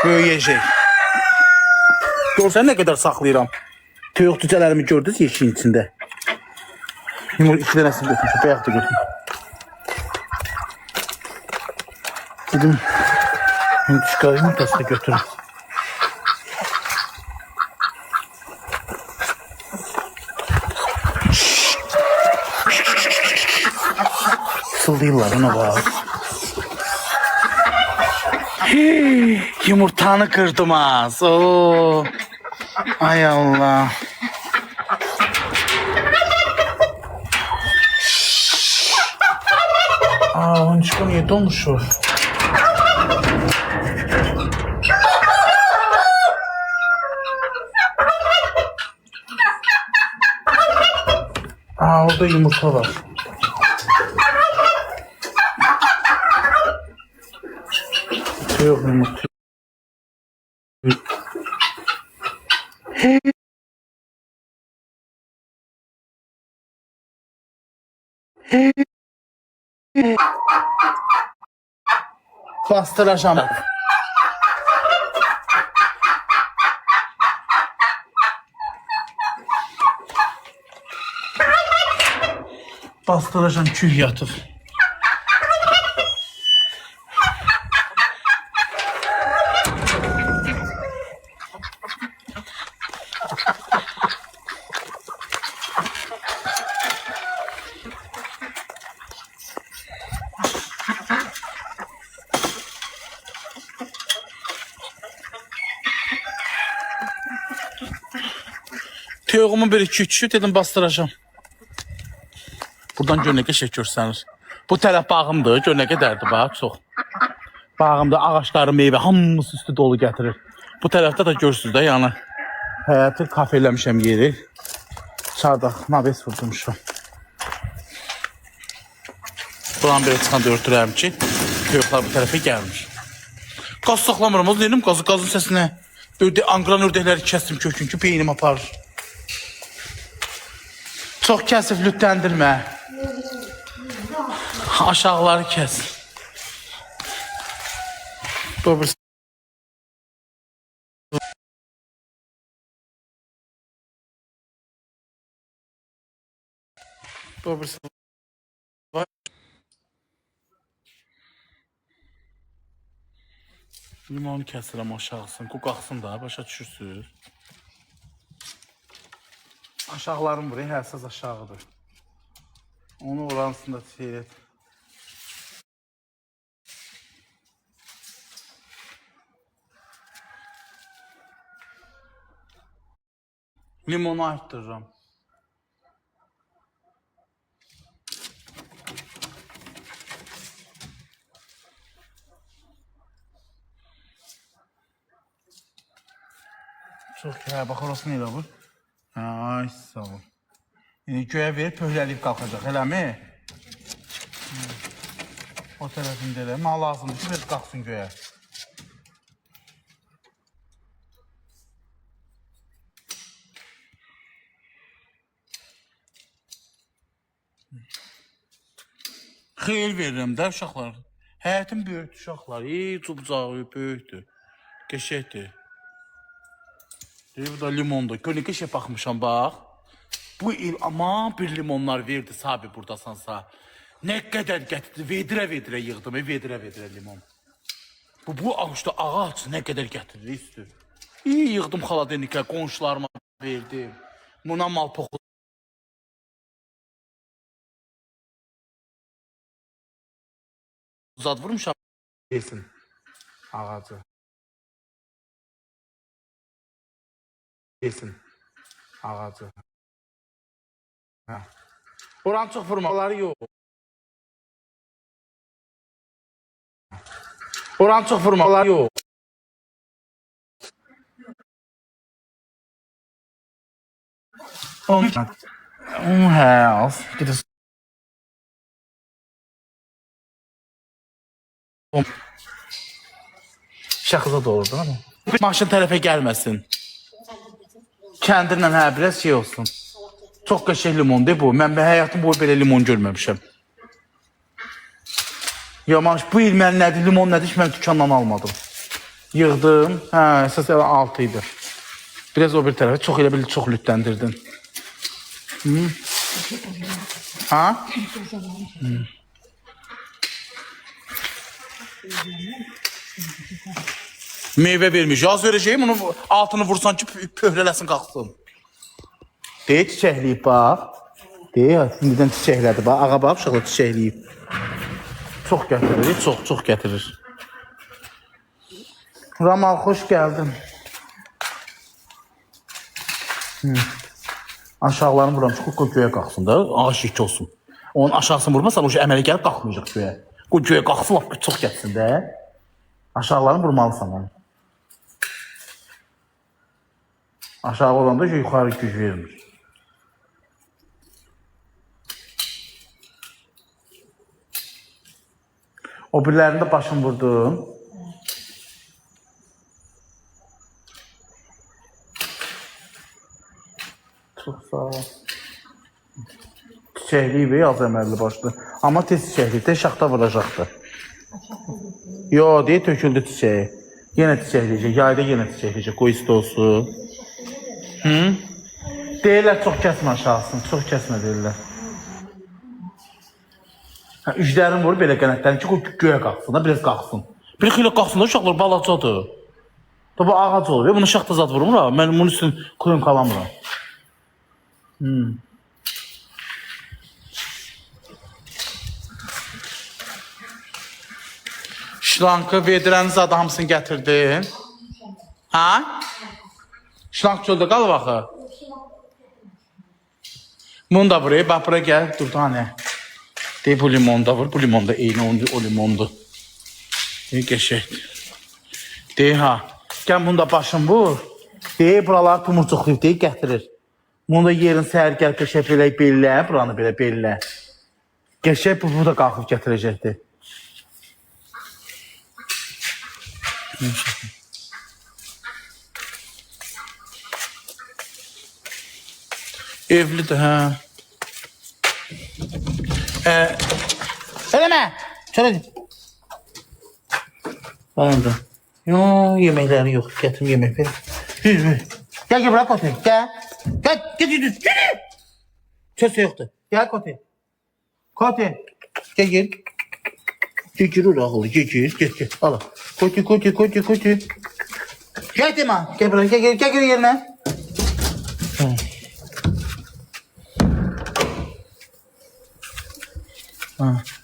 Böyüyəcək. Görsən nə qədər saxlayıram. Toyuq cücələrimi gördünüz yeşiyin içində. Yumurta 2 dənəsini götürmüşəm. Bayaq da götürmüşəm. Dedim. Yumurtası da götürüm. Fısıldayırlar ona bak. Yumurtanı kırdım az. Oo. Ay Allah. Onun çıkan niye donmuş o? Orada yumurta var. Yok yumurta. Bastıracağım. Bastıracağım küh yatır. Toyuğumun bir iki üçü dedim bastıracağım. Buradan gör nə qəşəng görsənir. Bu tərəf bağımdır, gör nə qədərdir bax, çox. Bağımda ağaçları, meyvə hamısı üstü dolu gətirir. Bu tərəfdə də görürsünüz də, yəni həyatı kafeləmişəm yeri. Çardaq, naves vurdurmuşam. Buranın belə çıxan da örtürəm ki, toyuqlar bu tərəfə gəlmiş. Qaz saxlamıram, o deyim, qazın səsinə. Anqran ördəkləri kəsdim kökün ki, beynim aparır. Çox kəsif lütləndirmə. Aşağıları kəs. Bu limonu kəsirəm aşağısın, qoqaqsın da, başa düşürsünüz. Aşağılarım buraya, həssas aşağıdır. Onu oransında seyret. Limonu arttırıram. Çox ki, bax orası nə elə bu? Ay, sağ ol. Yəni göyə verib pöhləliyib qalxacaq, eləmi? O tərəfində elə. Mənə lazımdır ki, verib qalxsın göyə. Xeyir verirəm də uşaqlar. Həyətim böyükdür uşaqlar. Çubucağı böyükdür. Qəşəkdir. Bu da limondur. Gör nə qəşəng baxmışam, bax. Bu il ama bir limonlar verdi sabi buradasansa. Ne kadar getirdi, vedire yığdım, vedire limon. Bu ağaçta ağaç ne kadar getirir üstü. İyi yığdım xaladenikə, qonşularıma verdim. Buna mal poxu. Zad vurmuşam. Yesin ağacı. Yesin ağacı. Oran çox vurmaları yok. Oran çox vurmaları yok. Hə, az. Şaxıza doğru da. Maşın tərəfə gəlməsin. Kəndirlə hə, biraz şey olsun. Çox qəşəng limondur bu. Mən həyatım boyu belə limon görməmişəm. Yamaş, bu il mən nədir, limon nədir ki, mən dükandan almadım. Yığdım. Hə, əsas 6 idi. Biraz o bir tərəfə çox elə bil çox lütləndirdin. Ha? Meyvə vermiş. Yaz verəcəyim, onun altını vursan ki, pöhrələsin qalxsın. Deyir, çiçəkləyib, bax. Deyir, indidən çiçəklədi, bax. Ağa bax, uşaqla çiçəkləyib. Çox gətirir, çox gətirir. Ramal, xoş gəldin. Aşağılarını vuram, ki, göyə qalxsın da, ağaç yekə olsun. Onun aşağısını vurmasan, o əmələ gəlib qalxmayacaq göyə. O göyə qalxsın, çox gəlsin də. Aşağılarını vurmalısan onu. Aşağı olanda yuxarı güc vermir. O birilərində başını vurdum. Çox sağ ol. Çiçəkliyib, az əməlli başlı. Amma tez çiçəkliyib, tez şaxta vuracaqdı. Yo, deyə töküldü çiçəyi. Yenə çiçəkliyəcək, yayda yenə çiçəkliyəcək, qoy isti olsun. Deyirlər, çox kəsmə aşağısını, çox kəsmə deyirlər. Üclərin vurur belə qənətlərin ki, göyə qalxsın da, biraz qalxsın. Bir xeylə qalxsın da, uşaqlar balacadır. Bu ağac olur, bunu şaxta zad vurmuram, mən bunun üstünü krem qalamıram. Şlankı vedirəniz adı hamısını gətirdin. Ha? Şlank çöldə qalıb axı. Bunu da buraya, bax buraya gəl, dur tane. Deyib bu limonda vur, bu limonda eyni o limondur. Deyib qəşəkdir. Deyib ha, gəl bunu da başın vur. Deyib buraları tumurcuqlayıb, deyib gətirir. Bunu da yerin səhər gəl, qəşək belə bellə, buranı belə bellə. Qəşək bu da qalxıb gətirəcəkdir. Evlidir, hə. Eləmə! Çörədir. Anladım. Yox, yeməkləri yox. Gətirim yemək ver. Gəl, bırak Kote. Gəl. Gəl. Çösə yoxdur. Gəl Kote. Kote. Gəl. Gir ora ağıllı. Gir. Al. Kote. Gəl demə. Gəl bura. Gəl yerinə.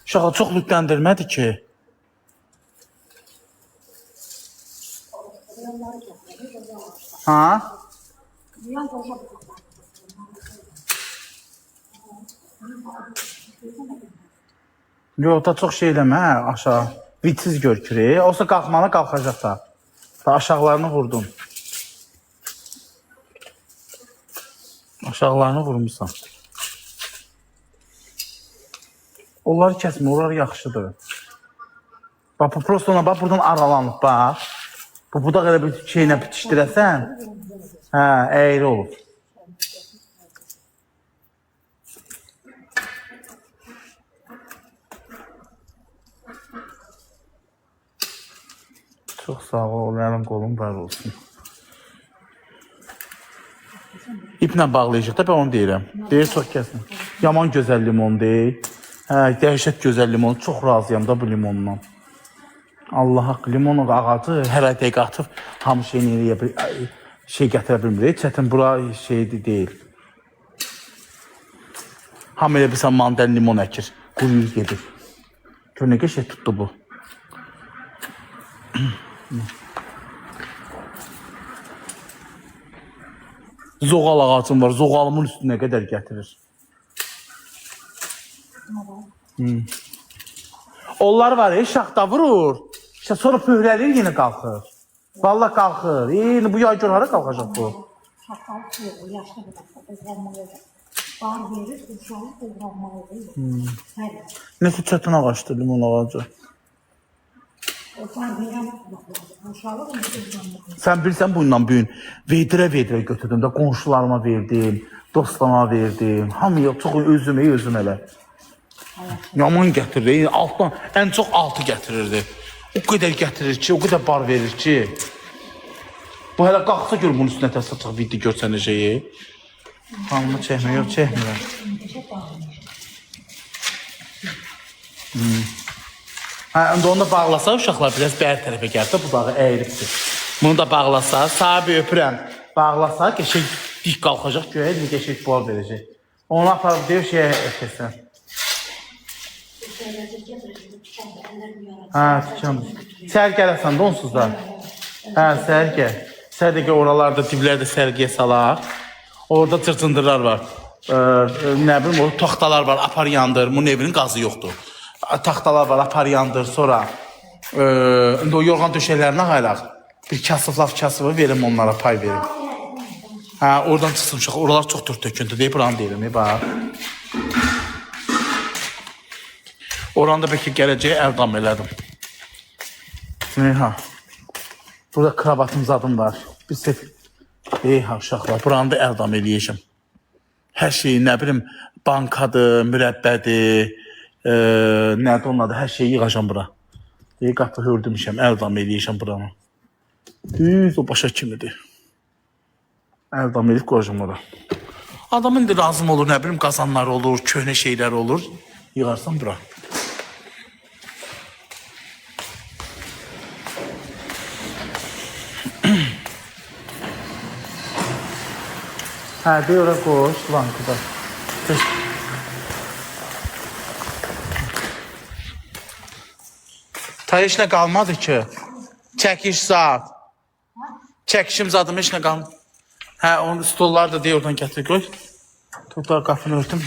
Uşağı çox lütləndirmədi ki. Ha? Yox, da çox şey eləmə, aşağı. Vitsiz görkürü. Olsa qalxmalı qalxacaq da. Aşağılarını vurdum. Aşağılarını vurmuşsan. Onları kəsmə, onlar yaxşıdır. Bax, bu prosto ona bax, buradan aralanıb, bax. Bu budaq elə bir şeylə bitişdirəsən. Hə, əyri olur. Çox sağ ol, əlim qolum var olsun. İplə bağlayacaq da, ben onu deyirəm. Deyir, çox kəsin. Yaman gözəl limon deyil. Hə, dəhşət gözəl limon. Çox razıyam da bu limondan. Allah haqq, limon ağacı hər ay dəqiq atıb hamı şey gətirə bilmir. Çətin bura şeydi deyil. Hamı elə bilsən mandalin limon əkir. Quruyur gedir. Gör nə qəşəng tutdu bu. Zoğal ağacım var. Zoğalımın üstünə qədər gətirir. Onlar var ya, şaxta vurur. İşte sonra pöhrəlir yine qalxır. Vallahi qalxır. Bu yay gör hara qalxacaq bu? Şaxtalı yox, yaşlı qızarmalıdır. Bar verir, uşağı qızarmalıdır. Nəsə çətin ağaçdır limon ağacı. Bar verəm, uşağı qızarmalıdır. Sən bilirsən bununla bu gün vedirə götürdüm də qonşularıma verdim, dostlarıma verdim. Hamıya çox özüm elə. Yaman gətirir. Altdan ən çox 6 gətirirdi. O qədər gətirir ki, o qədər bar verir ki. Bu hələ qalxsa gör bunun üstünə təsəttür video görsən şeyi. Xanımı çəkmə, yox çəkmirəm. Hə, indi onu da bağlasa uşaqlar biraz bər tərəfə gəlsə, budağı əyilibdir. Bunu da bağlasa, sahibi öpürəm. Bağlasa, qəşək dik qalxacaq, göyə bir qəşək bar verəcək. Onu aparıb deyir şeyə ötəsən. Hə, tükən. Səhər gələsən də onsuz da. Hə, səhər gəl. Səhər də oralarda diblərdə sərgiyə salaq. Orada cırcındırlar var. Nə bilim, orada taxtalar var, apar yandır. Bunun evinin qazı yoxdur. Taxtalar var, apar yandır. Sonra indi o yorğan döşəklərinə qayraq. Bir kasıflar verim onlara, pay verim. Hə, oradan çıxsın uşaq. Oralar çox tört töküntü deyib, buranı deyirəm, bax. Oranda bəlkə gələcəyə ərdam elədim. Ha. Burada kravatım zadım var. Bir sef. Ha uşaqlar, buranı da ərdam eləyəcəm. Hər şeyi, nə bilim, bankadır, mürəbbədir, nədir onun adı, hər şeyi yığacam bura. Qapı hördümüşəm, ərdam eləyəcəm buranı. Düz o başa kimidir. Ərdam edib qoyacam ora. Adamın indi lazım olur, nə bilim, qazanlar olur, köhnə şeylər olur. Yığarsan bura. Hə, deyə ora qoş, lankıda. Ta heç nə qalmadı ki. Çəkiş zat. Çəkişim zadım heç nə qalmadı. Hə, onun stolları da deyə oradan gətir qoy. Tutlar qapını örtüm.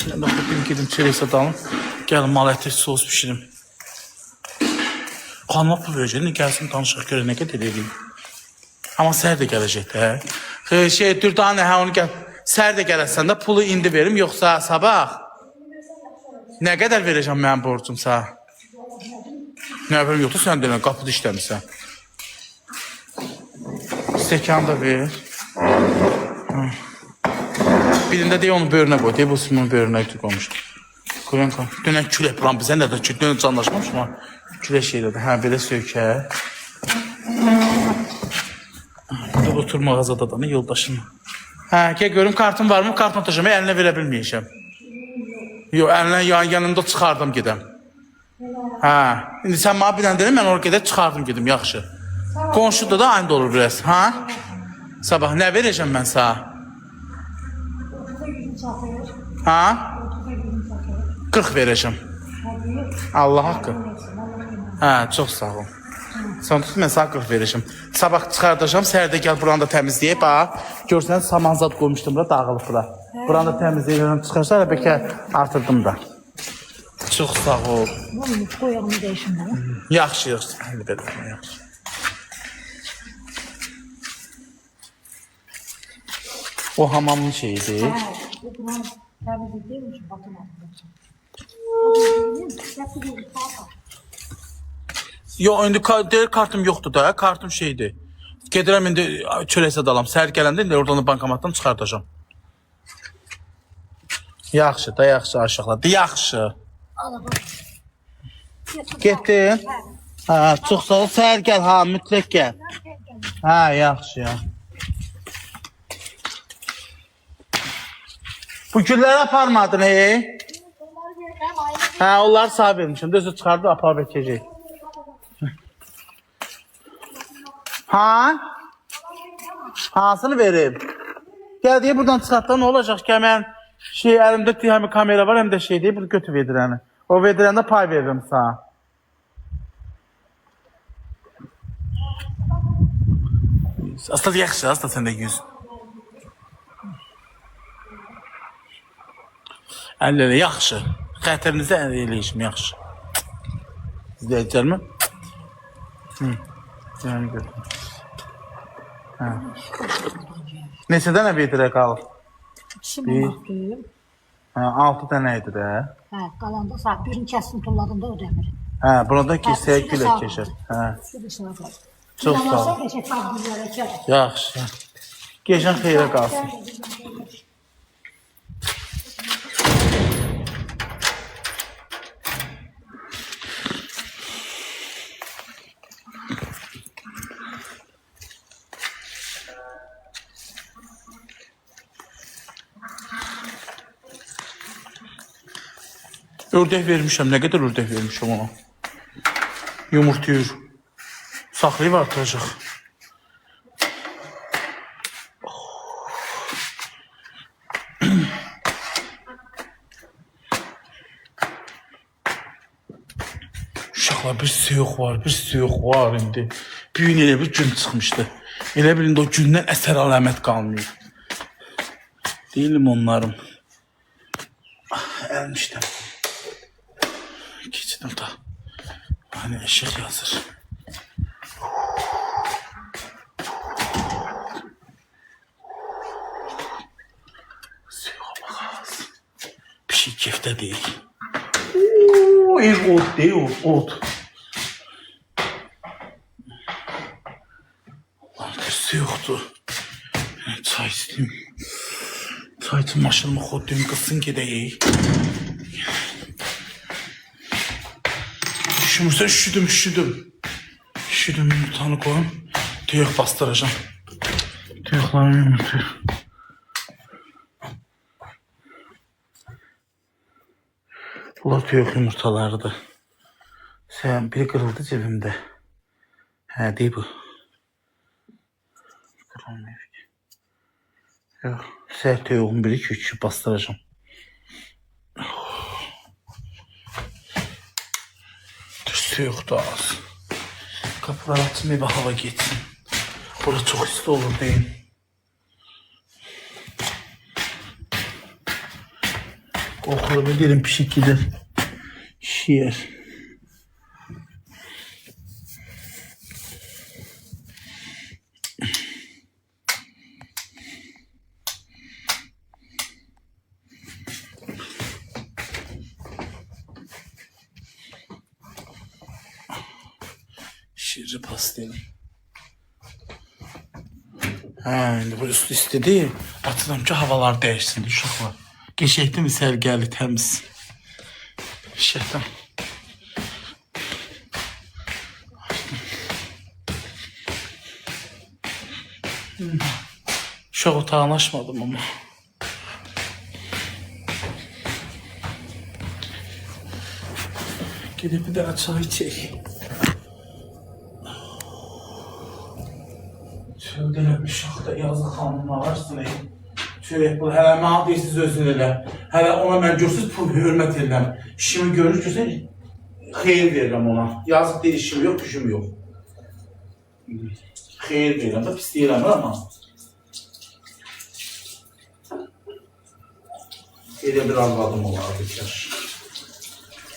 Mən də xudum gedim çereysə dalım. Gəlin mal əti sos pişirim. Xanıma pul verəcək, gəlsin danışıq görə nə qədər edeyim. Amma səhər də gələcəkdir, hə? Dürdanə, hə, onu gəl. Səhər də gələsən də pulu indi verim, yoxsa sabah? Nə qədər verəcəm mənim borcumsa? Nə verim, yoxsa sən deyilən, qapıda işləmirsən. Stəkan da ver. Birində deyə onu böyrünə qoy, deyə bu simonun böyrünə qoymuş. Dönən külək bulan bizə nədir ki, dönən canlaşmamışım, külək şeylədir, hə, belə söykə. Burada otur mağazada da, nə yoldaşım. Hə, gəl görüm, kartım var mı? Kartını atacağım, əlinə verə bilməyəcəm. Yox, əlinə yanında çıxardım gedəm. Hə, indi sən bana bilən deyil, mən oraya gedək çıxardım gedim, yaxşı. Qonşuda da aynı olur biraz, hə? Sabah nə verəcəm mən sənə? Hə? 40 verəcəm. Allah haqqı. Hə, çox sağ ol. Sən tut, mən sənə 40 verəcəm. Sabah çıxardacağım, səhərdə gəl buranı da təmizləyib, bax. Görsən, samanzad qoymuşdum bura, dağılıb bura. Buranı da təmizləyirəm, çıxarsa, bəlkə artırdım da. Çox sağ ol. Qoyağımı dəyişim bana. Yaxşı, yaxşı. Yaxşı. O hamamın şeyidir. Hə, bu buranı təmizlik deyilmiş, batın altında. Yox, indi deyir kartım yoxdur da, kartım şeydir. Gedirəm indi çörəksə dalam, səhər gələndə indi oradan bankomatdan çıxardacağım. Yaxşı da, yaxşı aşağılar, yaxşı. Getdin? Hə, çox sağ ol, səhər gəl, ha, mütləq gəl. Hə, yaxşı ya. Bu gülləri aparmadın, Hə, onları sağ vermişim, düzü çıxardı, apar bekəcək. Ha? Hansını verib? Gəl deyə buradan çıxartda nə olacaq ki, mən əlimdə həm kamera var, həm də şey deyib, bunu götür vedirəni. O vedirəndə pay veririm sana. Aslında yaxşı, aslında səndə 100. 50 lira, yaxşı. Xətrinizə eləyişim, yaxşı. İzləyəcəklərmi? Yəni gördüm. Neçə dənə vedirə qalır? 2 manatdır. 6 dənə idi də. Hə, qalanda sağ, birini kəssin tulladığında o dəmir. Hə, burada kilsəyə külək keçər. Hə. Çox sağ ol. Yaxşı. Gecən xeyrə qalsın. Ördək vermişəm. Nə qədər ördək vermişəm ona? Yumurtayır. Saxlayıb artıracaq. Uşaqlar, bir suyuq var indi. Bir gün elə bir gün çıxmışdı. Elə bilin o gündən əsər əlamət qalmıyor. Deyilim onlarım. Əlmişdən. Keçdim da. Hani eşik yazır. Suyuğa baxaz. Bir şey kefdə deyil. Ev ot değil, ot. Allah'ım kırsı yoktu. Çay isteyeyim. Çaycı maşınımı koydum, kızsın gideyim. Üşüdüm. Üşüdüm, yumurtanı koyayım. Tüyük bastıracağım. Tüyüklarını yumurtayım. Bunlar tüyük yumurtalarıdır. Sen biri kırıldı cebimde. He değil bu. Kırılmıyor ki. Yok. Sert tüyüğün biri küçük bastıracağım. Tüyük da az. Kapılar açmayı bir hava geçsin. Burada çok isti olur değil. Korkulabilirim bir şekilde. Şiir. Şiiri pastelim. Ha, indi bu üstü istedi. Atıram ki havalar değişsin uşaqlar. Geçəkdim sərgəli təmiz. Şeytan. Uşaq otağını açmadım ama. Gidip bir daha çay içək. Çöldə uşaq da yazıq xanımla varsın. Çörək bu, hələ mənə deyirsiniz özün elə. Hələ ona mən görsünüz pul hörmət edirəm. İşimi görür görsən, xeyir verirəm ona. Yazıq deyil, işim yox, gücüm yox. Xeyir verirəm da, pis deyirəm amma. Elə bir arvadım olar, bikər.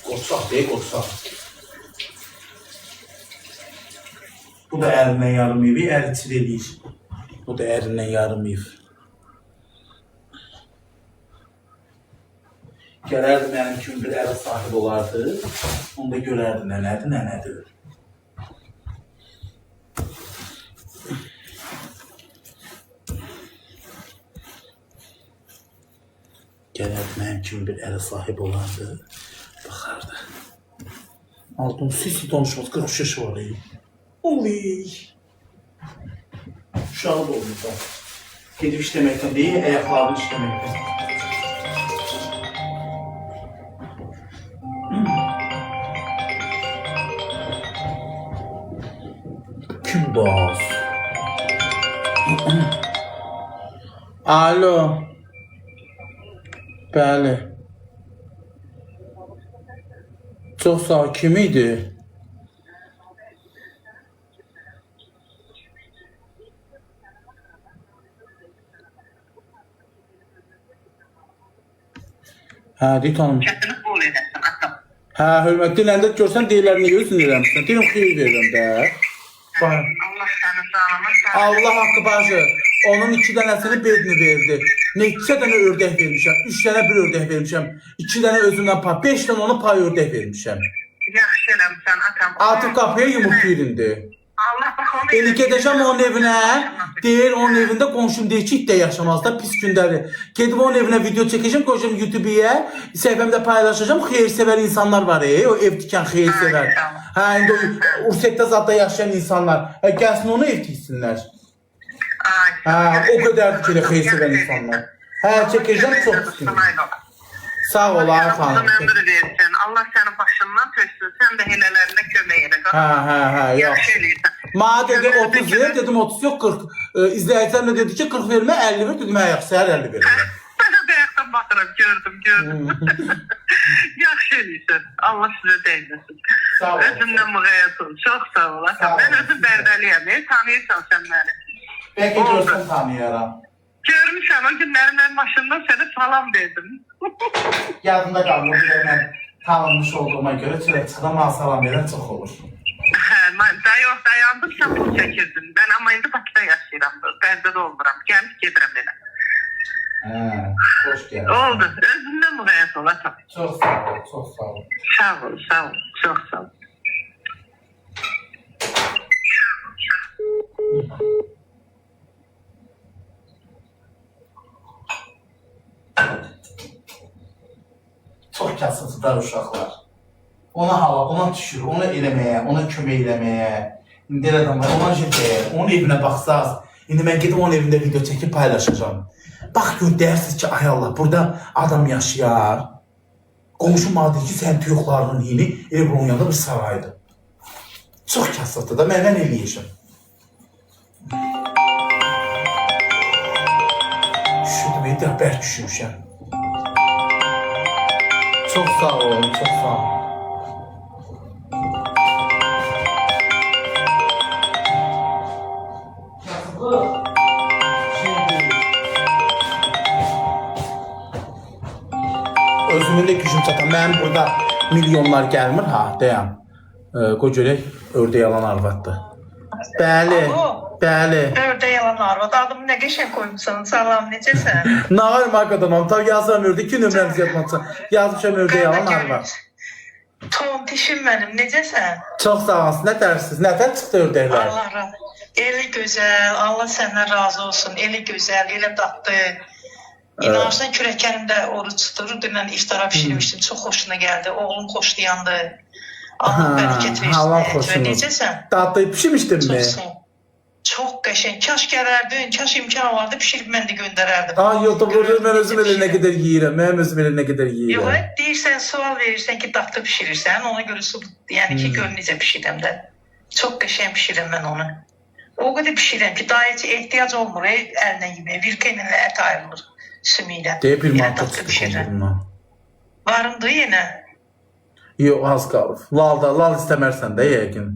Qoçaq deyil, qoçaq. Bu da ərindən yarım evi, əri çileliyir. Bu da ərindən yarım ev. Gələrdi mənim kimi bir ələ sahib olardı. Onda görərdi nənədir. Gələrdi mənim kimi bir ələ sahib olardı. Baxardı. Altın sisi danışmaz, 43 yaşı var. Oley! Uşağı da olmuşlar. Gedib işləməkdən deyil, ayaqlarını işləməkdən. Kümbaz. Alo. Bəli. Çox sağ ol. Kim idi? Hə, deyil tanım. Kəsini bol edəsən, atam. Hə, hörmətli ləndə görsən deyirlər niyə özün eləmişsən. Deyirəm xeyir verirəm də. Allah səni sağlamasın. Allah haqqı bacı. Onun 2 dənəsini bedini verdi. Neçə dənə ördək vermişəm. 3 dənə bir ördək vermişəm. 2 dənə özümdən pay. 5 dənə ona pay ördək vermişəm. Yaxşı eləmişsən, atam. Artıq qapıya yumurtlayır indi. Allah bax onu... Eli gedəcəm onun evinə. Deyir onun evində qonşum deyir ki, it də yaşamaz da pis gündədir. Gedib onun evinə video çəkəcəm, qoyacağım YouTube-ya. Səhifəmdə paylaşacağım. Xeyirsevər insanlar var, o ev tikən xeyirsevər. Hə, indi Ursetdə zadda yaşayan insanlar. Gəlsin onu ev tiksinlər. Hə, o qədərdir ki, xeyirsevər insanlar. Hə, çəkəcəm çox istəyir. Sağ ol ay Allah xanım. sənin ömrü versin. Allah sənin başından töksün. Sən də hilələrində kömək elə. Hə, Yaxşı yaxşı. eləyirsən. Mənə dedi 30 ver, dedim 30 yox 40. İzləyicilər də dedi ki 40 vermə 50 ver, dedim hə yaxşı, səhər 50 verirəm. Bayaqdan baxıram, gördüm. Yaxşı eləyirsən. Allah sizə dəyməsin. Sağ ol. Özündən müğəyyət ol. Çox sağ ol. Sağ ol. Mən özüm Bərdəliyəm. Tanıyırsan sən məni. Bəlkə görsən tanıyaram. Görmüşəm, o günləri mən maşından sənə salam verdim. Yadımda qalmır, bir də mən tanınmış olduğuma görə çörək çıxdan mənə salam verən çox olur. Hə, mən dayandım, sən pul çəkirdin. Mən amma indi Bakıda yaşayıram. Bərdədə olmuram. Gəlib gedirəm elə. Hə, xoş gəldin. Oldu. Özündən müğəyyət ol, atam. Çox sağ ol, çox sağ ol. Sağ ol, sağ ol. Çox sağ ol. Çox kasıncılar uşaqlar. Ona hava, ona düşür, ona eləməyə, ona kömək eləməyə. İndi elə adamlar, ona jətəyə, onun evinə baxsaz. İndi mən gedib onun evində video çəkib paylaşacağım. Bax gör, deyirsiniz ki, ay Allah, burada adam yaşayar. Qonşu maddi ki, sən tüyuqlarının yeni Evronya'da bir saraydır. Çox kasıntı da, məndən eləyəcəm. Üşüdüm, edə bərk üşümüşəm. Çok sağ olun, çok sağ olun. Özümün de gücüm çatan. Mənim burada milyonlar gelmir ha, deyəm. Qoy görək, ördək yalan arvaddır. Bəli, Alo. bəli. Ördək yalan arvad. Adımı nə qəşəng qoymuşsan. Salam, necəsən? Nə var maqadanam, tam yazıram ördək, 2 nömrəmizi yapmamışsan. Yazmışam ördək yalan arvad. Tom dişim mənim, necəsən? Çox sağ olsun, nə dərsiniz, nətər çıxdı ördəklər? Allah razı. Eli gözəl, Allah səndən razı olsun. Eli gözəl, elə dadlı. İnanırsan kürəkənimdə oruç tutur. Dünən iftara pişirmişdim. Çox xoşuna gəldi. Oğlum xoşlayandı. Allah bərəkət Allah versin. xoşunuz. Necəsən? Dadlı pişirmişdin mi? Çox sağ ol. Çox qəşəng. Kaş gələrdin, kaş imkan vardı, pişirib mən də göndərərdim. Ay yox da burada mən özüm elə nə qədər yeyirəm. Mənim özüm elə nə qədər Yox, yeyirəm. deyirsən, sual verirsən ki, dadlı pişirirsən, ona görə yəni ki, gör necə pişirəm də. Çox qəşəng pişirəm mən onu. O qədər pişirəm ki, daha heç ehtiyac olmur, əlinə yeməyə. Vilka ilə ət ayrılır sümüylə. Deyib bir Yəni manat dadlı çıxdı pişirirəm. bundan. Varındı yenə. Yox, az qalıb. Lal istəmərsən də yəqin.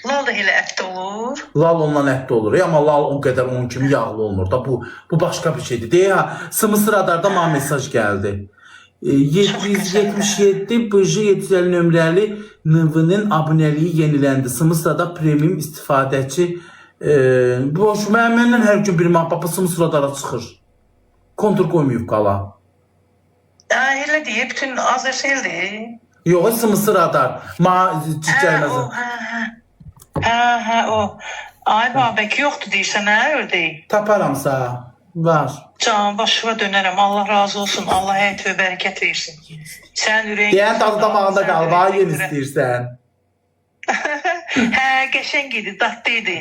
Lal da elə ətdə olur. Lal ondan ətli olur. Amma lal o qədər onun kimi yağlı olmur da. Bu başqa bir şeydir. Deyə Sımısı radarda mənə mesaj gəldi. 777 BJ 750 nömrəli NV-nin abunəliyi yeniləndi. Sımısı radar premium istifadəçi boş məndən hər gün bir məhbaba Sımısı radara çıxır. Kontur qoymayıb qala. Elə deyib, bütün Azərseldir. Yox, Sımısı radar. Gəlməzəm. Hə, o. Ay babək yoxdur deyirsən, hə, ördək. Taparamsa, var. Can, başıva dönərəm. Allah razı olsun. Allah həyat və bərəkət versin. Sən ürəyin... Deyən tadı damağında qalıb, ha, yeni istəyirsən. Hə, qəşəng idi, dadlı idi.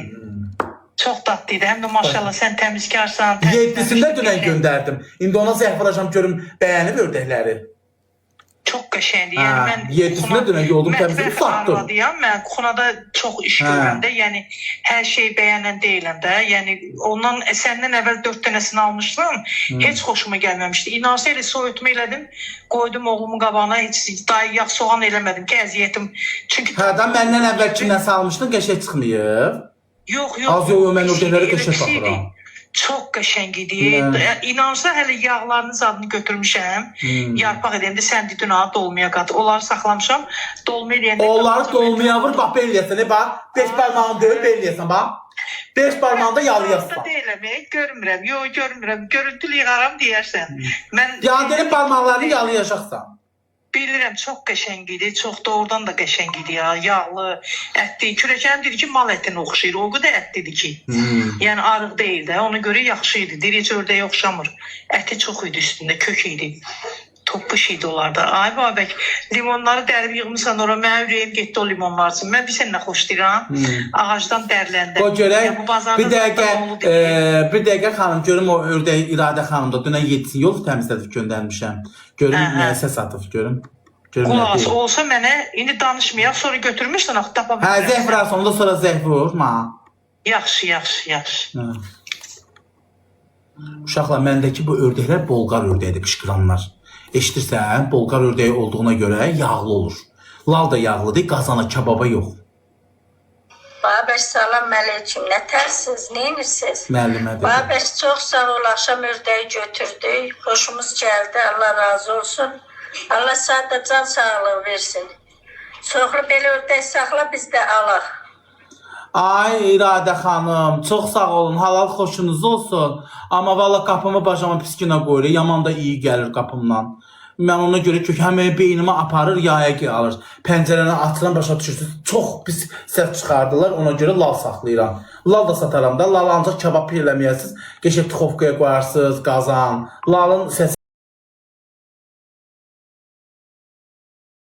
Çox dadlı idi. Həm də maşallah sən təmizkarsan. 7-sində dünən göndərdim. İndi ona zəhv vuracam görüm bəyənib ördəkləri. Çox qəşəngdir. Yəni mən 7-sində dünən yoldum təmizləyib satdım. Mən Kuxunada çox iş görürəm də. Yəni hər şey bəyənən deyiləm də. Yəni ondan səndən əvvəl 4 dənəsini almışdım. Heç xoşuma gəlməmişdi. İnansa elə soyutma elədim. Qoydum oğlumun qabağına, heç yağ soğan eləmədim ki, əziyyətim. Çünki Hərdən məndən əvvəlkindən salmışdın, qəşəng çıxmayıb. Yox. Az yox, mən ördəklərə qəşəng baxıram. Çox qəşəng idi. İnansa hələ yağlarının zadını götürmüşəm. Yarpaq edəndə sən dedin ha dolmaya qat. Onları saxlamışam. Dolma eləyəndə Onları dolmaya vur, bax belə eləyəsən, bax. 5 barmağını döyüb belə eləyəsən, bax. 5 barmağını da yalayasın. Deyiləm, görmürəm. Yox, görmürəm. Görüntülü yığaram deyərsən. Mən Yandırıb barmaqlarını yalayacaqsan. Bilirəm, çox qəşəng idi, çox doğrudan da qəşəng idi ya, yağlı, ətli. Kürəkənim dedi ki, mal ətinə oxşayır, o qədər ətlidir ki. Yəni arıq deyil də, ona görə yaxşı idi. Deyir, heç ördəyə oxşamır. Əti çox idi üstündə, kök idi. Toppuş idi onlar da. Ay Babək, limonları dərib yığmışsan ora, mənim ürəyim getdi o limonlar üçün. Mən bilsən nə xoşlayıram? Ağacdan dərləndə. O görək, Yəni, bu bazarda bir zaten oldu deyil. dəqiqə xanım, görüm o ördək İradə xanım da dünən yetsin, yol təmizlədib göndərmişəm. Görüm nəyəsə satıb, görüm. Qulaq olsa mənə, indi danışmayaq, sonra götürmüşsən, axı tapa Hə, zəhv rəsm, ondan sonra zəhv vur, Yaxşı, yaxşı, yaxşı. Uşaqlar, məndəki bu ördəklər Bolqar ördəyidir, qışqıranlar. Eşidirsən, Bolqar ördəyi olduğuna görə yağlı olur. Lal da yağlıdır, qazana, kababa yox. Babəş, salam aleyküm. Nə tərsiz, neyinirsiniz? Müəllimədir. Babəş, çox sağ ol, axşam ördəyi götürdük. Xoşumuz gəldi, Allah razı olsun. Allah sağda can sağlığı versin. Çoxlu belə ördək saxla, biz də alaq. Ay İradə xanım, çox sağ olun, halal xoşunuz olsun. Amma valla qapımı bacama pis günə qoyur, yaman da iyi gəlir qapımdan. Mən ona görə ki, həm beynimə aparır, yaya ki alır. Pəncərəni açıram, başa düşürsünüz. Çox pis səs çıxardılar, ona görə lal saxlayıram. Lal da sataram da, lal ancaq kabab eləməyəsiniz. Qəşəng tuxovkaya qoyarsınız, qazan. Lalın səsi